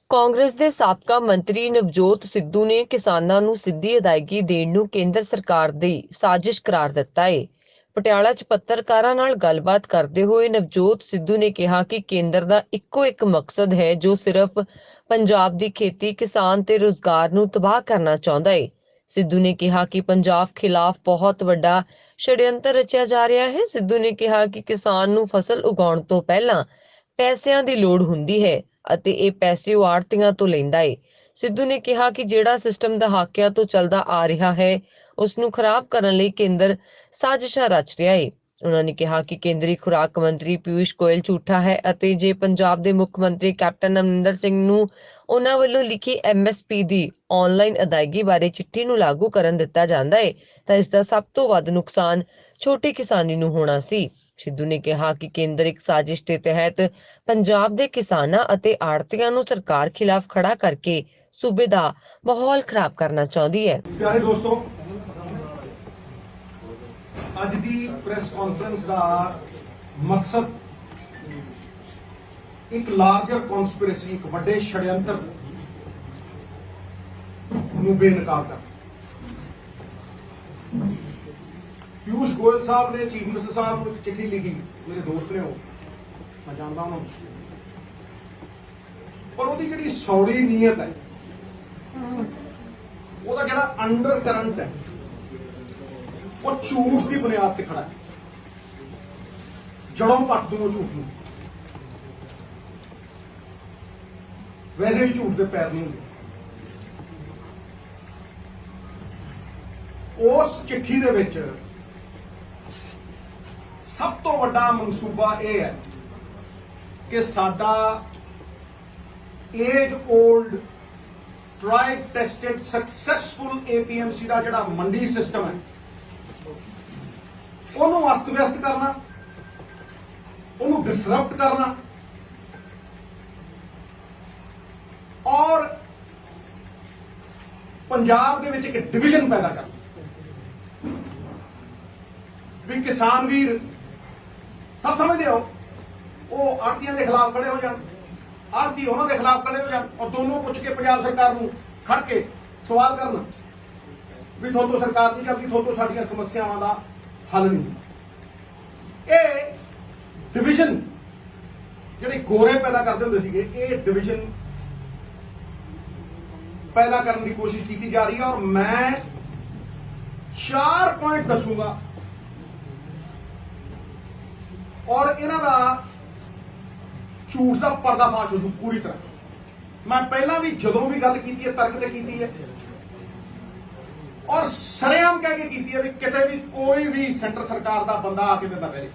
ਕਾਂਗਰਸ ਦੇ ਸਾਬਕਾ ਮੰਤਰੀ ਨਵਜੋਤ ਸਿੱਧੂ ਨੇ ਕਿਸਾਨਾਂ ਨੂੰ ਸਿੱਧੀ ਅਦਾਇਗੀ ਦੇਣ ਨੂੰ ਕੇਂਦਰ ਸਰਕਾਰ ਦੀ ਸਾਜ਼ਿਸ਼ ਕਰਾਰ ਦਿੱਤਾ ਹੈ। ਪਟਿਆਲਾ 'ਚ ਪੱਤਰਕਾਰਾਂ ਨਾਲ ਗੱਲਬਾਤ ਕਰਦੇ ਹੋਏ ਨਵਜੋਤ ਸਿੱਧੂ ਨੇ ਕਿਹਾ ਕਿ ਕੇਂਦਰ ਦਾ ਇੱਕੋ ਇੱਕ ਮਕਸਦ ਹੈ ਜੋ ਸਿਰਫ ਪੰਜਾਬ ਦੀ ਖੇਤੀ, ਕਿਸਾਨ ਤੇ ਰੁਜ਼ਗਾਰ ਨੂੰ ਤਬਾਹ ਕਰਨਾ ਚਾਹੁੰਦਾ ਹੈ। ਸਿੱਧੂ ਨੇ ਕਿਹਾ ਕਿ ਪੰਜਾਬ ਖਿਲਾਫ ਬਹੁਤ ਵੱਡਾ षड्यंत्र ਰਚਿਆ ਜਾ ਰਿਹਾ ਹੈ। ਸਿੱਧੂ ਨੇ ਕਿਹਾ ਕਿ ਕਿਸਾਨ ਨੂੰ ਫਸਲ ਉਗਾਉਣ ਤੋਂ ਪਹਿਲਾਂ ਪੈਸਿਆਂ ਦੀ ਲੋੜ ਹੁੰਦੀ ਹੈ ਅਤੇ ਇਹ ਪੈਸੇ ਉਹ ਆੜ੍ਹਤੀਆਂ ਤੋਂ ਲੈਂਦਾ ਏ। ਸਿੱਧੂ ਨੇ ਕਿਹਾ ਕਿ ਜਿਹੜਾ ਸਿਸਟਮ ਦਹਾਕਿਆਂ ਤੋਂ ਚੱਲਦਾ ਆ ਰਿਹਾ ਹੈ ਉਸ ਨੂੰ ਖਰਾਬ ਕਰਨ ਲਈ ਕੇਂਦਰ ਸਾਜ਼ਿਸ਼ਾਂ ਰਚ ਰਿਹਾ ਏ। ਉਹਨਾਂ ਨੇ ਕਿਹਾ ਕਿ ਕੇਂਦਰੀ ਖੁਰਾਕ ਮੰਤਰੀ ਪਿਊਸ਼ ਗੋਇਲ ਝੂਠਾ ਹੈ ਅਤੇ ਜੇ ਪੰਜਾਬ ਦੇ ਮੁੱਖ ਮੰਤਰੀ ਕੈਪਟਨ ਅਮਰਿੰਦਰ ਸਿੰਘ ਨੂੰ ਉਹਨਾਂ ਵੱਲੋਂ ਲਿਖੀ MSP ਦੀ ਆਨਲਾਈਨ ਅਦਾਇਗੀ ਬਾਰੇ ਚਿੱਠੀ ਨੂੰ ਲਾਗੂ ਕਰਨ ਦਿੱਤਾ ਜਾਂਦਾ ਹੈ ਤਾਂ ਇਸ ਦਾ ਸਭ ਤੋਂ ਵੱਧ ਨੁਕਸਾਨ ਛੋਟੀ ਕਿਸਾਨੀ ਨੂੰ ਹੋਣਾ ਸੀ। ਸਿੱਧੂ ਨੇ ਕਿਹਾ ਕਿ ਕੇਂਦਰ ਇੱਕ ਸਾਜ਼ਿਸ਼ ਦੇ ਤਹਿਤ ਪੰਜਾਬ ਦੇ ਕਿਸਾਨਾਂ ਅਤੇ ਆੜ੍ਹਤੀਆਂ ਨੂੰ ਸਰਕਾਰ ਖਿਲਾਫ ਖੜਾ ਕਰਕੇ ਸੂਬੇ ਦਾ ਮਾਹੌਲ ਖਰਾਬ ਕਰਨਾ ਚਾਹੁੰਦੀ ਹੈ। ਪਿਆਰੇ ਦੋਸਤੋ, ਅੱਜ ਦੀ ਪ੍ਰੈਸ ਕਾਨਫਰੰਸ ਦਾ ਮਕਸਦ ਇੱਕ ਲਾਰਜਰ ਕਨਸਪੀਰੇਸੀ, ਇੱਕ ਵੱਡੇ षड्यंत्र ਨੂੰ ਬੇਨਕਾਬ ਕਰਨਾ। ਪਿਊਸ਼ ਗੋਇਲ ਸਾਹਿਬ ਨੇ ਚੀਫ ਮਿਨਿਸਟਰ ਸਾਹਿਬ ਨੂੰ ਇੱਕ ਚਿੱਠੀ ਲਿਖੀ, ਮੇਰੇ ਦੋਸਤ ਨੇ, ਉਹ ਮੈਂ ਜਾਣਦਾ ਉਹਨਾਂ ਨੂੰ, ਪਰ ਉਹਦੀ ਜਿਹੜੀ ਸੌੜੀ ਨੀਅਤ ਹੈ, ਉਹਦਾ ਜਿਹੜਾ ਅੰਡਰ ਕਰੰਟ ਹੈ, ਉਹ ਝੂਠ ਦੀ ਬੁਨਿਆਦ ਤੇ ਖੜਾ ਹੈ। ਜੜੋਂ ਪੱਟ ਦੂੰ ਝੂਠ ਨੂੰ। ਵੈਸੇ ਵੀ ਝੂਠ ਦੇ ਪੈਰ ਨਹੀਂ ਹੁੰਦੇ। ਉਸ ਚਿੱਠੀ ਦੇ ਵਿੱਚ ਸਭ ਤੋਂ ਵੱਡਾ ਮਨਸੂਬਾ ਇਹ ਹੈ ਕਿ ਸਾਡਾ age old tried tested successful APMC ਦਾ ਜਿਹੜਾ ਮੰਡੀ ਸਿਸਟਮ ਹੈ ਉਹਨੂੰ ਅਸਤ ਵਿਅਸਤ ਕਰਨਾ, ਉਹਨੂੰ ਡਿਸਰਪਟ ਕਰਨਾ ਔਰ ਪੰਜਾਬ ਦੇ ਵਿੱਚ ਇੱਕ ਡਿਵੀਜ਼ਨ ਪੈਦਾ ਕਰਨਾ ਵੀ ਕਿਸਾਨ ਵੀਰ ਸਭ ਸਮਝਦੇ ਹੋ, ਉਹ ਆੜ੍ਹਤੀਆਂ ਦੇ ਖਿਲਾਫ ਖੜੇ ਹੋ ਜਾਣ, ਆੜ੍ਹਤੀ ਉਹਨਾਂ ਦੇ ਖਿਲਾਫ ਖੜੇ ਹੋ ਜਾਣ ਔਰ ਦੋਨੋਂ ਪੁੱਛ ਕੇ ਪੰਜਾਬ ਸਰਕਾਰ ਨੂੰ ਖੜ ਕੇ ਸਵਾਲ ਕਰਨ ਵੀ ਤੁਹਾਤੋਂ ਸਰਕਾਰ ਨਹੀਂ ਚੱਲਦੀ, ਤੁਹਾਤੋਂ ਸਾਡੀਆਂ ਸਮੱਸਿਆਵਾਂ ਦਾ ਹੱਲ ਨਹੀਂ। ਇਹ ਡਿਵੀਜ਼ਨ ਜਿਹੜੇ ਗੋਰੇ ਪੈਦਾ ਕਰਦੇ ਹੁੰਦੇ ਸੀਗੇ, ਇਹ ਡਿਵੀਜ਼ਨ ਪੈਦਾ ਕਰਨ ਦੀ ਕੋਸ਼ਿਸ਼ ਕੀਤੀ ਜਾ ਰਹੀ ਹੈ ਔਰ ਮੈਂ 4 ਪੁਆਇੰਟ ਦੱਸੂਗਾ ਔਰ ਇਹਨਾਂ ਦਾ ਝੂਠ ਦਾ ਪਰਦਾਫਾਸ਼ ਹੋ ਜੂ ਪੂਰੀ ਤਰ੍ਹਾਂ। ਮੈਂ ਪਹਿਲਾਂ ਵੀ ਜਦੋਂ ਵੀ ਗੱਲ ਕੀਤੀ ਹੈ ਤਰਕ ਤੇ ਕੀਤੀ ਹੈ ਔਰ ਸਰੇਆਮ ਕਹਿ ਕੇ ਕੀਤੀ ਹੈ ਵੀ ਕਿਤੇ ਵੀ ਕੋਈ ਵੀ ਸੈਂਟਰ ਸਰਕਾਰ ਦਾ ਬੰਦਾ ਆ ਕੇ ਦਿੰਦਾ ਰਹੇ,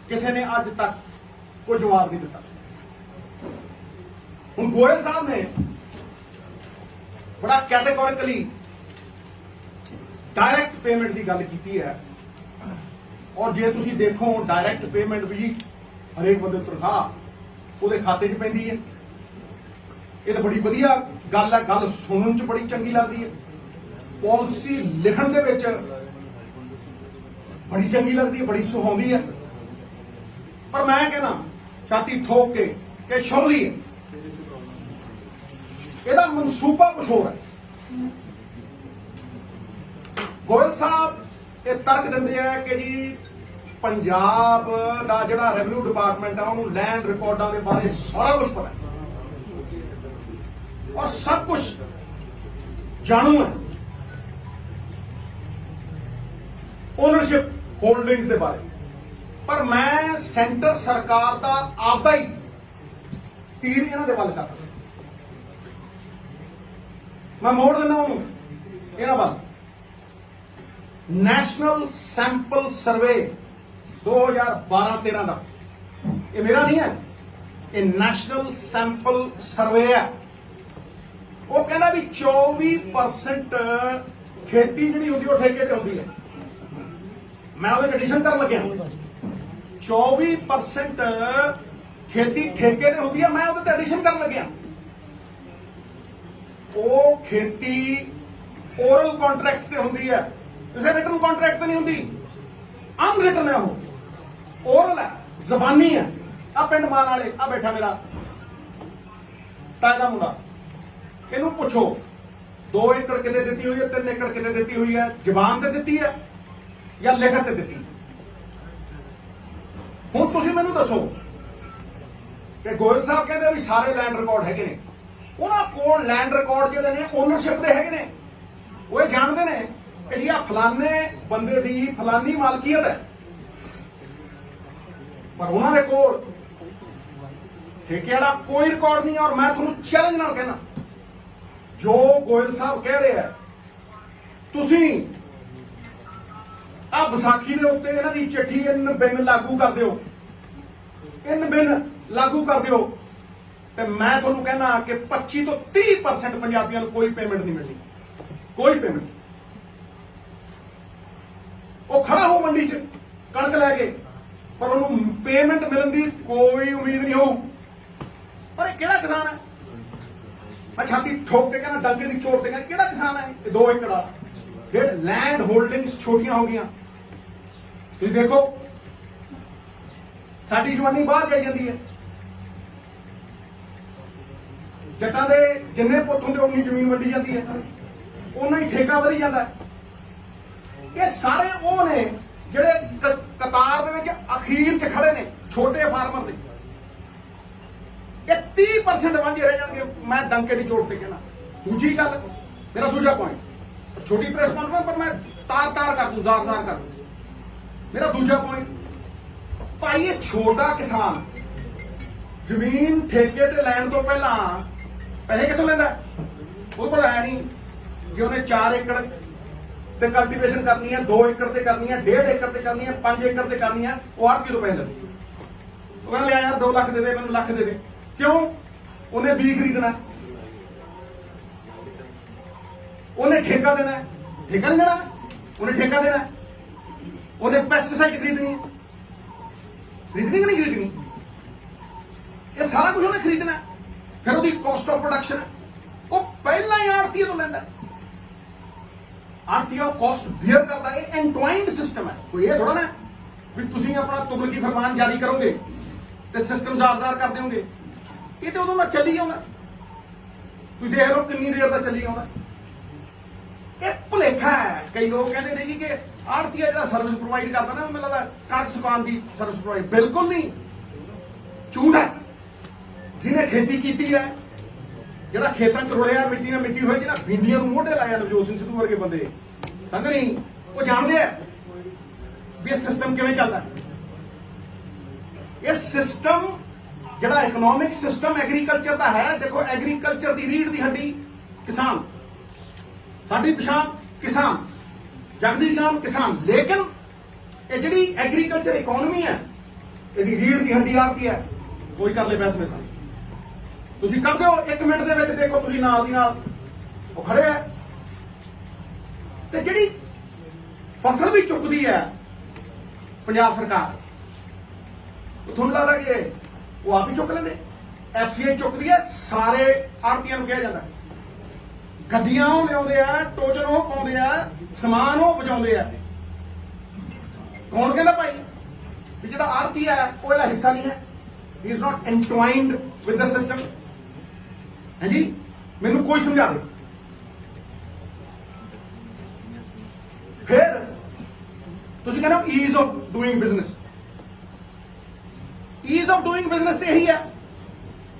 ਕਿਸੇ ਨੇ ਅੱਜ ਤੱਕ ਕੋਈ ਜਵਾਬ ਨਹੀਂ ਦਿੱਤਾ। ਹੁਣ ਗੋਇਲ ਸਾਹਿਬ ਨੇ ਬੜਾ ਕੈਟੇਗੋਰਿਕਲੀ ਡਾਇਰੈਕਟ ਪੇਮੈਂਟ ਦੀ ਗੱਲ ਕੀਤੀ ਹੈ ਔਰ ਜੇ ਤੁਸੀਂ ਦੇਖੋ ਡਾਇਰੈਕਟ ਪੇਮੈਂਟ ਵੀ ਹਰੇਕ ਬੰਦੇ ਨੂੰ ਤਨਖਾਹ ਉਹਦੇ ਖਾਤੇ 'ਚ ਪੈਂਦੀ ਹੈ। ਇਹ ਤਾਂ ਬੜੀ ਵਧੀਆ ਗੱਲ ਹੈ, ਗੱਲ ਸੁਣਨ 'ਚ ਬੜੀ ਚੰਗੀ ਲੱਗਦੀ ਹੈ, ਪਾਲਿਸੀ ਲਿਖਣ ਦੇ ਵਿੱਚ ਬੜੀ ਚੰਗੀ ਲੱਗਦੀ ਹੈ, ਬੜੀ ਸੁਹਾਉਂਦੀ ਹੈ। ਪਰ ਮੈਂ ਕਹਿੰਦਾ ਛਾਤੀ ਠੋਕ ਕੇ ਕਿ ਸ਼ੁਰਲੀ ਹੈ, ਇਹਦਾ ਮਨਸੂਬਾ ਕੁਛ ਹੋਰ ਹੈ। ਗੋਇਲ ਸਾਹਿਬ ਇਹ ਤਰਕ ਦਿੰਦੇ ਆ ਕਿ ਜੀ ਪੰਜਾਬ ਦਾ ਜਿਹੜਾ ਰੈਵਨਿਊ ਡਿਪਾਰਟਮੈਂਟ ਆ ਉਹਨੂੰ ਲੈਂਡ ਰਿਕਾਰਡਾਂ ਦੇ ਬਾਰੇ ਸਾਰਾ ਕੁਝ ਪਤਾ ਹੈ ਔਰ ਸਭ ਕੁਝ ਜਾਣੂ ਹੈ, ਓਨਰਸ਼ਿਪ ਹੋਲਡਿੰਗਸ ਦੇ ਬਾਰੇ। ਪਰ ਮੈਂ ਸੈਂਟਰ ਸਰਕਾਰ ਦਾ ਆਪਦਾ ਹੀ ਤੀਰ ਇਹਨਾਂ ਦੇ ਵੱਲ ਕਰਦਾ, ਮੈਂ ਮੋੜ ਦਿੰਦਾ ਉਹਨੂੰ ਇਹਨਾਂ ਵੱਲ। ਨੈਸ਼ਨਲ ਸੈਂਪਲ ਸਰਵੇ 2012-13 ਦਾ, ਇਹ ਮੇਰਾ ਨਹੀਂ ਹੈ, ਇਹ ਨੈਸ਼ਨਲ ਸੈਂਪਲ ਸਰਵੇ ਹੈ। ਉਹ ਕਹਿੰਦਾ ਵੀ 24% ਖੇਤੀ ਜਿਹੜੀ ਹੁੰਦੀ ਉਹ ਠੇਕੇ ਤੇ ਹੁੰਦੀ ਹੈ। ਮੈਂ ਉਹਦੇ ਐਡੀਸ਼ਨ ਕਰਨ ਲੱਗਿਆ, 24% ਖੇਤੀ ਠੇਕੇ ਤੇ ਹੁੰਦੀ ਹੈ, ਮੈਂ ਉਹਦੇ ਤੇ ਐਡੀਸ਼ਨ ਕਰਨ ਲੱਗਿਆ। ਉਹ ਖੇਤੀ ਓਰਲ ਕੰਟਰੈਕਟਸ ਤੇ ਹੁੰਦੀ ਹੈ, ਕਿਸੇ ਰਿਟਨ ਕੰਟਰੈਕਟ ਤੇ ਨਹੀਂ ਹੁੰਦੀ, ਅਨਰਿਟਨ ਹੈ, ਉਹ ਓਰਲ ਹੈ, ਜ਼ਬਾਨੀ ਹੈ। ਆ ਪਿੰਡ ਮਾਨ ਵਾਲੇ ਆ ਬੈਠਾ ਮੇਰਾ ਤਾਂ ਇਹਦਾ ਮੁੰਡਾ, ਇਹਨੂੰ ਪੁੱਛੋ 2 ਏਕੜ ਕਿਤੇ ਦਿੱਤੀ ਹੋਈ ਹੈ, 3 ਏਕੜ ਕਿਤੇ ਦਿੱਤੀ ਹੋਈ ਹੈ, ਜ਼ਬਾਨ ਤੇ ਦਿੱਤੀ ਹੈ ਜਾਂ ਲਿਖਤ ਤੇ ਦਿੱਤੀ? ਹੁਣ ਤੁਸੀਂ ਮੈਨੂੰ ਦੱਸੋ ਕਿ ਗੋਇਲ ਸਾਹਿਬ ਕਹਿੰਦੇ ਵੀ ਸਾਰੇ ਲੈਂਡ ਰਿਕਾਰਡ ਹੈਗੇ ਨੇ, ਉਹਨਾਂ ਕੋਲ ਲੈਂਡ ਰਿਕਾਰਡ ਜਿਹੜੇ ਨੇ ਓਨਰਸ਼ਿਪ ਦੇ ਹੈਗੇ ਨੇ, ਉਹ ਇਹ ਜਾਣਦੇ ਨੇ ਕਿ ਇਹ ਫਲਾਣੇ ਬੰਦੇ ਦੀ ਫਲਾਨੀ ਮਾਲਕੀਅਤ ਹੈ, ਪਰ ਉਹਨਾਂ ਦੇ ਕੋਲ ਠੇਕੇ ਵਾਲਾ ਕੋਈ ਰਿਕਾਰਡ ਨਹੀਂ ਹੈ। ਔਰ ਮੈਂ ਤੁਹਾਨੂੰ ਚੈਲੰਜ ਨਾਲ ਕਹਿਣਾ, ਜੋ ਗੋਇਲ ਸਾਹਿਬ ਕਹਿ ਰਹੇ ਆ, ਤੁਸੀਂ ਆ ਵਿਸਾਖੀ ਦੇ ਉੱਤੇ ਇਹਨਾਂ ਦੀ ਚਿੱਠੀ ਇਨ ਬਿਨ ਲਾਗੂ ਕਰ ਦਿਓ, ਇਨ ਬਿਨ ਲਾਗੂ ਕਰ ਦਿਓ, ਤੇ ਮੈਂ ਤੁਹਾਨੂੰ ਕਹਿਣਾ ਕਿ 25 ਤੋਂ 30% ਪੰਜਾਬੀਆਂ ਨੂੰ ਕੋਈ ਪੇਮੈਂਟ ਨਹੀਂ ਮਿਲਣੀ, ਕੋਈ ਪੇਮੈਂਟ। ਉਹ ਖੜਾ ਹੋ ਮੰਡੀ 'ਚ ਕਣਕ ਲੈ ਕੇ, ਪਰ ਉਹਨੂੰ ਪੇਮੈਂਟ ਮਿਲਣ ਦੀ ਕੋਈ ਉਮੀਦ ਨਹੀਂ ਹੋਊ। ਪਰ ਇਹ ਕਿਹੜਾ ਕਿਸਾਨ ਹੈ? ਮੈਂ ਛਾਤੀ ਠੋਕ ਕੇ ਕਹਿੰਦਾ, ਡੰਗੇ ਦੀ ਚੋਟ ਤੇ ਕਹਿੰਦਾ, ਕਿਹੜਾ ਕਿਸਾਨ ਹੈ? ਇਹ 2 ਏਕੜ ਆ, ਜਿਹੜੇ ਲੈਂਡ ਹੋਲਡਿੰਗਸ ਛੋਟੀਆਂ ਹੋ ਗਈਆਂ। ਤੁਸੀਂ ਦੇਖੋ ਸਾਡੀ ਜਵਾਨੀ ਬਾਹਰ ਜਾਈ ਜਾਂਦੀ ਹੈ, ਜੱਟਾਂ ਦੇ ਜਿੰਨੇ ਪੁੱਤ ਹੁੰਦੇ ਉਨੀ ਜ਼ਮੀਨ ਵੰਡੀ ਜਾਂਦੀ ਹੈ, ਉਨਾ ਹੀ ਠੇਕਾ ਵਧੀ ਜਾਂਦਾ। ਇਹ ਸਾਰੇ ਉਹ ਨੇ ਜਿਹੜੇ ਕਤਾਰ ਦੇ ਵਿੱਚ ਅਖੀਰ 'ਚ ਖੜੇ ਨੇ, ਛੋਟੇ ਫਾਰਮਰ ਨੇ। ਇਹ 30% ਵਾਂਝੇ ਰਹਿ ਜਾਣਗੇ, ਮੈਂ ਡੰਕੇ ਦੀ ਚੋਟ ਤੇ ਕਹਿਣਾ। ਦੂਜੀ ਗੱਲ, ਮੇਰਾ ਦੂਜਾ ਪੁਆਇੰਟ, ਛੋਟੀ ਪ੍ਰੈਸ ਕਾਨਫਰੰਸ ਪਰ ਮੈਂ ਤਾਰ ਕਰ ਦੂੰ, ਜ਼ਾਰ ਕਰ ਦੂੰ। ਮੇਰਾ ਦੂਜਾ ਪੁਆਇੰਟ, ਭਾਈ ਇਹ ਛੋਟਾ ਕਿਸਾਨ ਜ਼ਮੀਨ ਠੇਕੇ ਤੇ ਲੈਣ ਤੋਂ ਪਹਿਲਾਂ ਪੈਸੇ ਕਿੱਥੋਂ ਲੈਂਦਾ? ਉਹਦੇ ਕੋਲ ਹੈ ਨਹੀਂ। ਜੇ ਉਹਨੇ 4 ਏਕੜ ਤੇ ਕਲਟੀਵੇਸ਼ਨ ਕਰਨੀ ਹੈ, 2 ਏਕੜ ਤੇ ਕਰਨੀ ਹੈ, 1.5 ਏਕੜ ਤੇ ਕਰਨੀ ਹੈ, 5 ਏਕੜ ਤੇ ਕਰਨੀ ਹੈ, ਉਹ ਆਪ ਕਿਲੋ ਪੈਸੇ ਲੈਂਦਾ। ਉਹ ਕਹਿੰਦਾ ਲਿਆ ਯਾਰ 2 ਲੱਖ ਦੇ ਦੇ, ਮੈਨੂੰ ਲੱਖ ਦੇ ਦੇ। ਕਿਉਂ? ਉਹਨੇ ਬੀਜ ਖਰੀਦਣਾ, ਉਹਨੇ ਠੇਕਾ ਦੇਣਾ। ਠੇਕਾ ਨਹੀਂ ਦੇਣਾ, ਉਹਨੇ ਠੇਕਾ ਦੇਣਾ। ਉਹਨੇ ਪੈਸਟੀਸਾਈਡ ਖਰੀਦਣੀ ਹੈ, ਖਰੀਦਣੀ ਕਿ ਨਹੀਂ ਖਰੀਦਣੀ? ਇਹ ਸਾਰਾ ਕੁਝ ਉਹਨੇ ਖਰੀਦਣਾ। ਫਿਰ ਉਹਦੀ ਕਾਸਟ ਆਫ ਪ੍ਰੋਡਕਸ਼ਨ ਉਹ ਪਹਿਲਾਂ ਹੀ ਆੜਤੀਏ ਤੋਂ ਲੈਂਦਾ। ਆੜਤੀਆ ਕਾਸਟ ਬੀਅਰ ਕਰਦਾ। ਇਹ ਐਂਟਵਾਈਨਡ ਸਿਸਟਮ ਹੈ। ਕੋਈ ਇਹ ਥੋੜਾ ਨਾ ਵੀ ਤੁਸੀਂ ਆਪਣਾ ਤੁਗਲਕੀ ਫਰਮਾਨ ਜਾਰੀ ਕਰੋਗੇ ਤੇ ਸਿਸਟਮ ਜ਼ਾਰ ਕਰ ਦਿਓਗੇ। ਇਹ ਤੇ ਉਦੋਂ ਦਾ ਚੱਲੀ ਆਉਂਦਾ। ਤੁਸੀਂ ਦੇਖ ਲਓ ਕਿੰਨੀ ਦੇਰ ਦਾ ਚੱਲੀ ਆਉਂਦਾ। ਇਹ ਭੁਲੇਖਾ ਹੈ। ਕਈ ਲੋਕ ਕਹਿੰਦੇ ਨੇ ਜੀ ਕਿ ਆੜਤੀਆ ਜਿਹੜਾ ਸਰਵਿਸ ਪ੍ਰੋਵਾਈਡ ਕਰਦਾ ਨਾ, ਮੈਨੂੰ ਲੱਗਦਾ ਕਣਕ ਸੁਕਾਉਣ ਦੀ ਸਰਵਿਸ ਪ੍ਰੋਵਾਈਡ। ਬਿਲਕੁਲ ਨਹੀਂ, ਝੂਠ ਹੈ। ਜਿਹਨੇ ਖੇਤੀ ਕੀਤੀ ਹੈ, ਜਿਹੜਾ ਖੇਤਾਂ 'ਚ ਰੁੜਿਆ, ਮਿੱਟੀ ਨਾਲ ਮਿੱਟੀ ਹੋਈ, ਜਿਹੜਾ ਭਿੰਡੀਆਂ ਨੂੰ ਮੋਢੇ ਲਾਇਆ, ਨਵਜੋਤ ਸਿੰਘ ਸਿੱਧੂ ਵਰਗੇ ਬੰਦੇ ਸਮਝ ਨਹੀਂ, ਉਹ ਜਾਣਦੇ ਆ ਵੀ ਇਹ ਸਿਸਟਮ ਕਿਵੇਂ ਚੱਲਦਾ। ਇਹ ਸਿਸਟਮ ਜਿਹੜਾ ਇਕਨੋਮਿਕ ਸਿਸਟਮ ਐਗਰੀਕਲਚਰ ਦਾ ਹੈ, ਦੇਖੋ ਐਗਰੀਕਲਚਰ ਦੀ ਰੀੜ ਦੀ ਹੱਡੀ ਕਿਸਾਨ, ਸਾਡੀ ਪਛਾਣ ਕਿਸਾਨ, ਜਗਦੀ ਜਾਨ ਕਿਸਾਨ। ਲੇਕਿਨ ਇਹ ਜਿਹੜੀ ਐਗਰੀਕਲਚਰ ਇਕਨੋਮੀ ਹੈ, ਇਹਦੀ ਰੀੜ ਦੀ ਹੱਡੀ ਆਪ ਕੀ ਹੈ? ਕੋਈ ਕਰ ਲੈ ਬੈਸ ਮੇਰਾ। ਤੁਸੀਂ ਕਰ ਦਿਓ 1 ਮਿੰਟ ਦੇ ਵਿੱਚ, ਦੇਖੋ ਤੁਸੀਂ ਨਾਲ ਦੀ ਨਾਲ ਉਹ ਖੜੇ ਆ। ਤੇ ਜਿਹੜੀ ਫਸਲ ਵੀ ਚੁੱਕਦੀ ਹੈ ਪੰਜਾਬ ਸਰਕਾਰ, ਉਹ ਤੁਹਾਨੂੰ ਲੱਗਦਾ ਕਿ ਉਹ ਆਪ ਹੀ ਚੁੱਕ ਲੈਂਦੇ? ਐਫਸੀਆਈ ਚੁੱਕਦੀ ਹੈ। ਸਾਰੇ ਆੜਤੀਆਂ ਨੂੰ ਕਿਹਾ ਜਾਂਦਾ, ਗੱਡੀਆਂ ਉਹ ਲਿਆਉਂਦੇ ਆ, ਟੋਚਨ ਉਹ ਪਾਉਂਦੇ ਆ, ਸਮਾਨ ਉਹ ਪਹੁੰਚਾਉਂਦੇ ਆ। ਕੌਣ ਕਹਿੰਦਾ ਭਾਈ ਵੀ ਜਿਹੜਾ ਆੜਤੀ ਹੈ ਉਹ ਇਹਦਾ ਹਿੱਸਾ ਨਹੀਂ ਹੈ? He is not entwined with the system. ਹਾਂਜੀ, ਮੈਨੂੰ ਕੋਈ ਸਮਝਾ ਦੇ। ਫਿਰ ਤੁਸੀਂ ਕਹਿੰਦੇ ਹੋ ease of doing business. Ease of doing business ਤੇ ਇਹੀ ਹੈ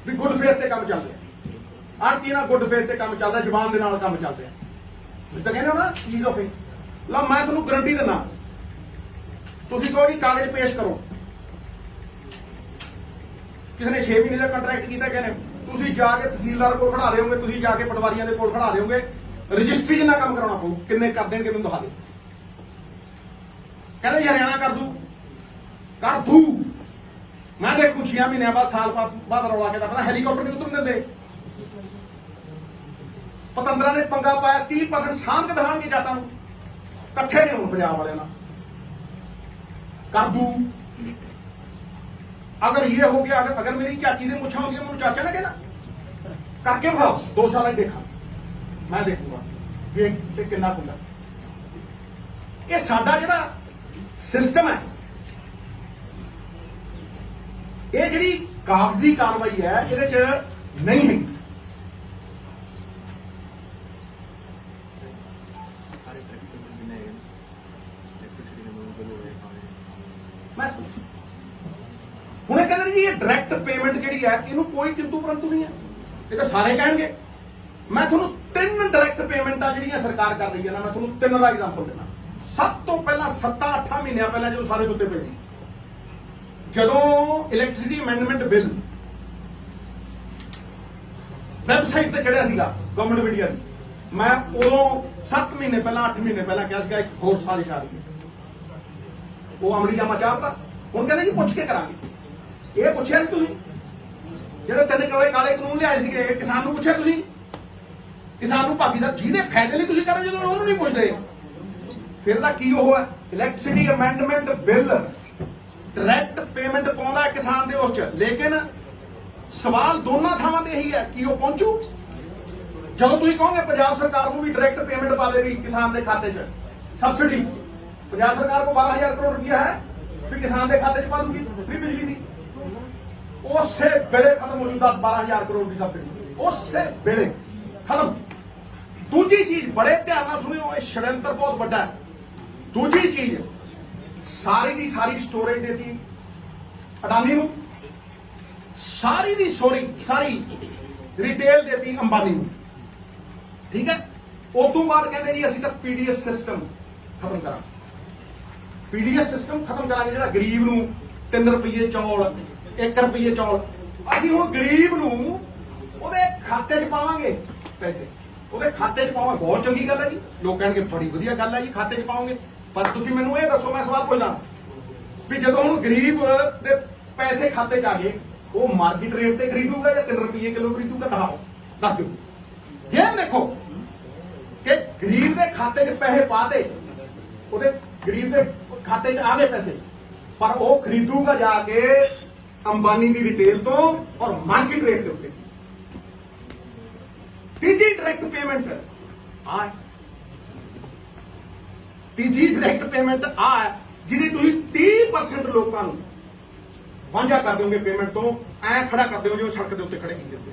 ਵੀ ਗੁੱਡ ਫੇਥ ਤੇ ਕੰਮ ਚੱਲਦਾ। ਆੜਤੀ ਨਾਲ ਗੁੱਡ ਫੇਥ ਤੇ ਕੰਮ ਚੱਲਦਾ, ਜ਼ਬਾਨ ਦੇ ਨਾਲ ਕੰਮ ਚੱਲਦਾ। ਤੁਸੀਂ ਤਾਂ ਕਹਿੰਦੇ ਹੋ ਨਾ ਈਜ਼ ਆਫ ਇਟ। ਲਾ ਮੈਂ ਤੁਹਾਨੂੰ ਗਰੰਟੀ ਦਿੰਦਾ, ਤੁਸੀਂ ਕਹੋ ਜੀ ਕਾਗਜ਼ ਪੇਸ਼ ਕਰੋ, ਕਿਸੇ ਨੇ 6 ਮਹੀਨੇ ਦਾ ਕੰਟਰੈਕਟ ਕੀਤਾ, ਕਹਿੰਦੇ ਤੁਸੀਂ ਜਾ ਕੇ ਤਹਿਸੀਲਦਾਰ ਕੋਲ ਖੜਾ ਦਿਓਗੇ, ਤੁਸੀਂ ਜਾ ਕੇ ਪਟਵਾਰੀਆਂ ਦੇ ਕੋਲ ਖੜਾ ਦਿਓਗੇ, ਰਜਿਸਟਰੀ ਜਿੰਨਾ ਕੰਮ ਕਰਾਉਣਾ ਪਊ। ਕਿੰਨੇ ਕਰ ਦੇਣਗੇ ਮੈਨੂੰ ਦਿਖਾ ਦੇ। ਕਹਿੰਦੇ ਹਰਿਆਣਾ ਕਰ ਦੂ। ਮੈਂ ਦੇਖੂ 6 ਮਹੀਨਿਆਂ ਬਾਅਦ, ਸਾਲ ਬਾਅਦ ਰੌਲਾ ਕੇ ਤਾਂ ਪਤਾ ਹੈਲੀਕਾਪਟਰ ਨਹੀਂ ਉਤਰਨ ਦਿੰਦੇ। ਪਤੰਦਰਾਂ ਨੇ ਪੰਗਾ ਪਾਇਆ, 30% ਸਾਂਭ ਕੇ ਦਿਖਾਉਣਗੇ ਜੱਟਾਂ ਨੂੰ। ਇਕੱਠੇ ਨੇ ਹੁਣ ਪੰਜਾਬ ਵਾਲਿਆਂ ਨਾਲ। ਕਰ ਦੂ। अगर ये हो गया, अगर मेरी चाची ने मुछा होंगी, मैं चाचा ने कहना करके भाव 2 साल ही देखा, मैं देखूंगा कि कितना खुला। ये साडा जिहड़ा सिस्टम है, ये जिहड़ी कागजी कार्रवाई है, इहदे च नहीं है। ਡਾਇਰੈਕਟ ਪੇਮੈਂਟ ਜਿਹੜੀ ਹੈ ਇਹਨੂੰ ਕੋਈ ਕਿੰਤੂ ਪਰੰਤੂ ਨਹੀਂ ਹੈ, ਇਹ ਤਾਂ ਸਾਰੇ ਕਹਿਣਗੇ। ਮੈਂ ਤੁਹਾਨੂੰ 3 ਡਾਇਰੈਕਟ ਪੇਮੈਂਟਾਂ ਜਿਹੜੀਆਂ ਸਰਕਾਰ ਕਰ ਰਹੀ ਹੈ ਨਾ, ਮੈਂ ਤੁਹਾਨੂੰ 3 ਦਾ ਐਗਜ਼ਾਮਪਲ ਦਿੰਦਾ। ਸਭ ਤੋਂ ਪਹਿਲਾਂ 7-8 ਮਹੀਨਿਆਂ ਪਹਿਲਾਂ ਜਦੋਂ ਸਾਰੇ ਸੁੱਤੇ ਪਏ ਸੀ, ਜਦੋਂ ਇਲੈਕਟ੍ਰਿਸਿਟੀ ਅਮੈਂਡਮੈਂਟ ਬਿੱਲ ਵੈਬਸਾਈਟ ਤੇ ਚੜਿਆ ਸੀਗਾ ਗਵਰਨਮੈਂਟ ਆਫ ਇੰਡੀਆ ਦੀ, ਮੈਂ ਉਦੋਂ 7 ਮਹੀਨੇ ਪਹਿਲਾਂ 8 ਮਹੀਨੇ ਪਹਿਲਾਂ ਕਿਹਾ ਸੀਗਾ ਇੱਕ ਹੋਰ ਸਾਜ਼ਿਸ਼ ਆ ਰਹੀ ਹੈ। ਉਹ ਅਮਲੀ ਜਾਮਾ ਚਾਹਤਾ, ਹੁਣ ਕਹਿੰਦੇ ਜੀ ਪੁੱਛ ਕੇ ਕਰਾਂਗੇ। ਇਹ ਪੁੱਛਿਆ ਸੀ ਤੁਸੀਂ ਜਿਹੜੇ 3 ਕਰੋੜ ਕਾਲੇ ਕਾਨੂੰਨ ਲਿਆਏ ਸੀਗੇ, ਕਿਸਾਨ ਨੂੰ ਪੁੱਛਿਆ ਤੁਸੀਂ? ਕਿਸਾਨ ਨੂੰ ਭਾਗੀਦਾਰ ਜਿਹਦੇ ਫਾਇਦੇ ਲਈ ਤੁਸੀਂ ਕਰ ਰਹੇ ਜਦੋਂ ਉਹਨੂੰ ਨਹੀਂ ਪੁੱਛਦੇ, ਫਿਰ ਦਾ ਕੀ ਉਹ ਹੈ? Electricity amendment bill direct payment ਪਾਉਂਦਾ ਹੈ ਕਿਸਾਨ ਦੇ ਉਸ ਚ, ਲੇਕਿਨ ਸਵਾਲ ਦੋਨਾਂ ਥਾਵਾਂ ਤੇ ਇਹੀ ਹੈ ਕਿ ਉਹ ਪਹੁੰਚੂ। ਜਦੋਂ ਤੁਸੀਂ ਕਹੋਗੇ ਪੰਜਾਬ ਸਰਕਾਰ ਨੂੰ ਵੀ ਡਾਇਰੈਕਟ ਪੇਮੈਂਟ ਪਾ ਦੇਗੀ ਕਿਸਾਨ ਦੇ ਖਾਤੇ 'ਚ ਸਬਸਿਡੀ, ਪੰਜਾਬ ਸਰਕਾਰ ਕੋਲ 12,000 ਕਰੋੜ ਰੁਪਇਆ ਹੈ ਵੀ ਕਿਸਾਨ ਦੇ ਖਾਤੇ 'ਚ ਪਾ ਦੂਗੀ ਫ੍ਰੀ ਬਿਜਲੀ ਦੀ, ਉਸੇ ਵੇਲੇ ਖਤਮ ਹੋ ਜੂ 10-12,000 ਕਰੋੜ ਦੀ ਸਬਸਿਡੀ, ਉਸੇ ਵੇਲੇ ਖਤਮ। ਦੂਜੀ ਚੀਜ਼ ਬੜੇ ਧਿਆਨ ਨਾਲ ਸੁਣਿਓ, ਇਹ ਛੜਯੰਤਰ ਬਹੁਤ ਵੱਡਾ ਹੈ। ਦੂਜੀ ਚੀਜ਼ ਸਾਰੀ ਦੀ ਸਾਰੀ ਸਟੋਰੇਜ ਦੇਤੀ ਅਡਾਨੀ ਨੂੰ, ਸਾਰੀ ਦੀ ਸਾਰੀ ਰਿਟੇਲ ਦੇਤੀ ਅੰਬਾਨੀ ਨੂੰ, ਠੀਕ ਹੈ। ਉਸ ਤੋਂ ਬਾਅਦ ਕਹਿੰਦੇ ਜੀ ਅਸੀਂ ਤਾਂ ਪੀਡੀਐਸ ਸਿਸਟਮ ਖਤਮ ਕਰਾਂਗੇ, ਪੀਡੀਐਸ ਸਿਸਟਮ ਖਤਮ ਕਰਾਂਗੇ, ਜਿਹੜਾ ਗਰੀਬ ਨੂੰ 3 ਰੁਪਏ ਚੌਲ 1 ਰੁਪਏ ਚੌਲ, ਅਸੀਂ ਹੁਣ ਗਰੀਬ ਨੂੰ ਉਹਦੇ ਖਾਤੇ 'ਚ ਪਾਵਾਂਗੇ ਪੈਸੇ, ਉਹਦੇ ਖਾਤੇ 'ਚ ਪਾਵਾਂਗੇ। ਬਹੁਤ ਚੰਗੀ ਗੱਲ ਹੈ ਜੀ, ਲੋਕ ਕਹਿਣਗੇ ਬੜੀ ਵਧੀਆ ਗੱਲ ਹੈ ਜੀ ਖਾਤੇ 'ਚ ਪਾਓਗੇ, ਪਰ ਤੁਸੀਂ ਮੈਨੂੰ ਇਹ ਦੱਸੋ, ਮੈਂ ਸਵਾਲ ਪੁੱਛਦਾ ਵੀ ਜਦੋਂ ਹੁਣ ਗਰੀਬ ਦੇ ਪੈਸੇ ਖਾਤੇ 'ਚ ਆ ਗਏ, ਉਹ ਮਾਰਕੀਟ ਰੇਟ ਤੇ ਖਰੀਦੂਗਾ ਜਾਂ 3 ਰੁਪਏ ਕਿਲੋ ਖਰੀਦੂਗਾ? ਦਿਖਾਓ, ਦੱਸ ਦਿਓ। ਇਹ ਦੇਖੋ ਕਿ ਗਰੀਬ ਦੇ ਖਾਤੇ 'ਚ ਪੈਸੇ ਪਾਤੇ, ਉਹਦੇ ਗਰੀਬ ਦੇ ਖਾਤੇ 'ਚ ਆ ਗਏ ਪੈਸੇ, ਪਰ ਉਹ ਖਰੀਦੂਗਾ ਜਾ ਕੇ ਅੰਬਾਨੀ ਦੀ ਰਿਟੇਲ ਤੋਂ ਔਰ ਮਾਰਕੀਟ ਰੇਟ ਦੇ ਉੱਤੇ। ਤੀਜੀ ਡਾਇਰੈਕਟ ਪੇਮੈਂਟ ਆ, ਤੀਜੀ ਡਾਇਰੈਕਟ ਪੇਮੈਂਟ ਆ ਜਿਹਦੀ ਤੁਸੀਂ 30% ਲੋਕਾਂ ਨੂੰ ਵਾਂਝਾ ਕਰ ਦਿਓਗੇ ਪੇਮੈਂਟ ਤੋਂ, ਐ ਖੜਾ ਕਰ ਦਿਓ ਜਿਵੇਂ ਸੜਕ ਦੇ ਉੱਤੇ ਖੜੇ ਕੀਤੇ ਹੁੰਦੇ,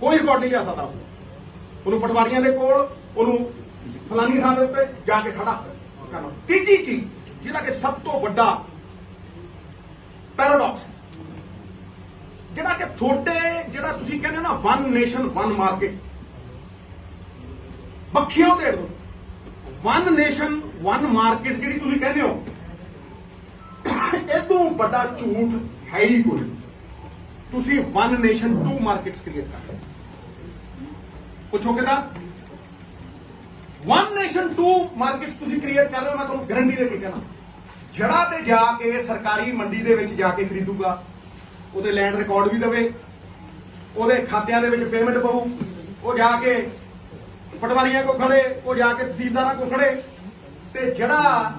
ਕੋਈ ਰਿਕਾਰਡ ਨਹੀਂ ਲਿਆ ਸਕਦਾ ਉਹਨੂੰ ਪਟਵਾਰੀਆਂ ਦੇ ਕੋਲ, ਉਹਨੂੰ ਫਲਾਨੀ ਥਾਂ ਦੇ ਉੱਤੇ ਜਾ ਕੇ ਖੜਾ ਕਰਨਾ। ਤੀਜੀ ਚੀਜ਼ ਜਿਹਦਾ ਕਿ ਸਭ ਤੋਂ ਵੱਡਾ ਪੈਰਾਡੌਕਸ, ਜਿਹੜਾ ਕਿ ਤੁਹਾਡੇ ਜਿਹੜਾ ਤੁਸੀਂ ਕਹਿੰਦੇ ਹੋ ਨਾ ਵਨ ਨੇਸ਼ਨ ਵਨ ਮਾਰਕੀਟ, ਬੱਖੀਆਂ ਢੇੜ ਦੋ। ਵਨ ਨੇਸ਼ਨ ਵਨ ਮਾਰਕੀਟ ਜਿਹੜੀ ਤੁਸੀਂ ਕਹਿੰਦੇ ਹੋ, ਇਹ ਤੋਂ ਵੱਡਾ ਝੂਠ ਹੈ ਹੀ ਕੋਈ। ਤੁਸੀਂ ਵਨ ਨੇਸ਼ਨ 2 ਮਾਰਕੀਟਸ ਕ੍ਰੀਏਟ ਕਰ ਰਹੇ ਹੋ। ਪੁੱਛੋ ਕਿਦਾਂ? ਵਨ ਨੇਸ਼ਨ 2 ਮਾਰਕੀਟਸ ਤੁਸੀਂ ਕ੍ਰੀਏਟ ਕਰ ਰਹੇ ਹੋ। ਮੈਂ ਤੁਹਾਨੂੰ ਗਾਰੰਟੀ ਦੇ ਕੇ ਕਹਿਣਾ, ਜੜਾ ਤੇ ਜਾ ਕੇ ਸਰਕਾਰੀ ਮੰਡੀ ਦੇ ਵਿੱਚ ਜਾ ਕੇ ਖਰੀਦੂਗਾ, ਉਹਦੇ ਲੈਂਡ ਰਿਕਾਰਡ ਵੀ ਦੇਵੇ, ਉਹਦੇ ਖਾਤਿਆਂ ਦੇ ਵਿੱਚ ਪੇਮੈਂਟ ਪਊ, ਉਹ ਜਾ ਕੇ ਪਟਵਾਰੀਆਂ ਕੋ ਖੜੇ, ਉਹ ਜਾ ਕੇ ਤਹਿਸੀਲਦਾਰਾਂ ਕੋ ਖੜੇ, ਤੇ ਜਿਹੜਾ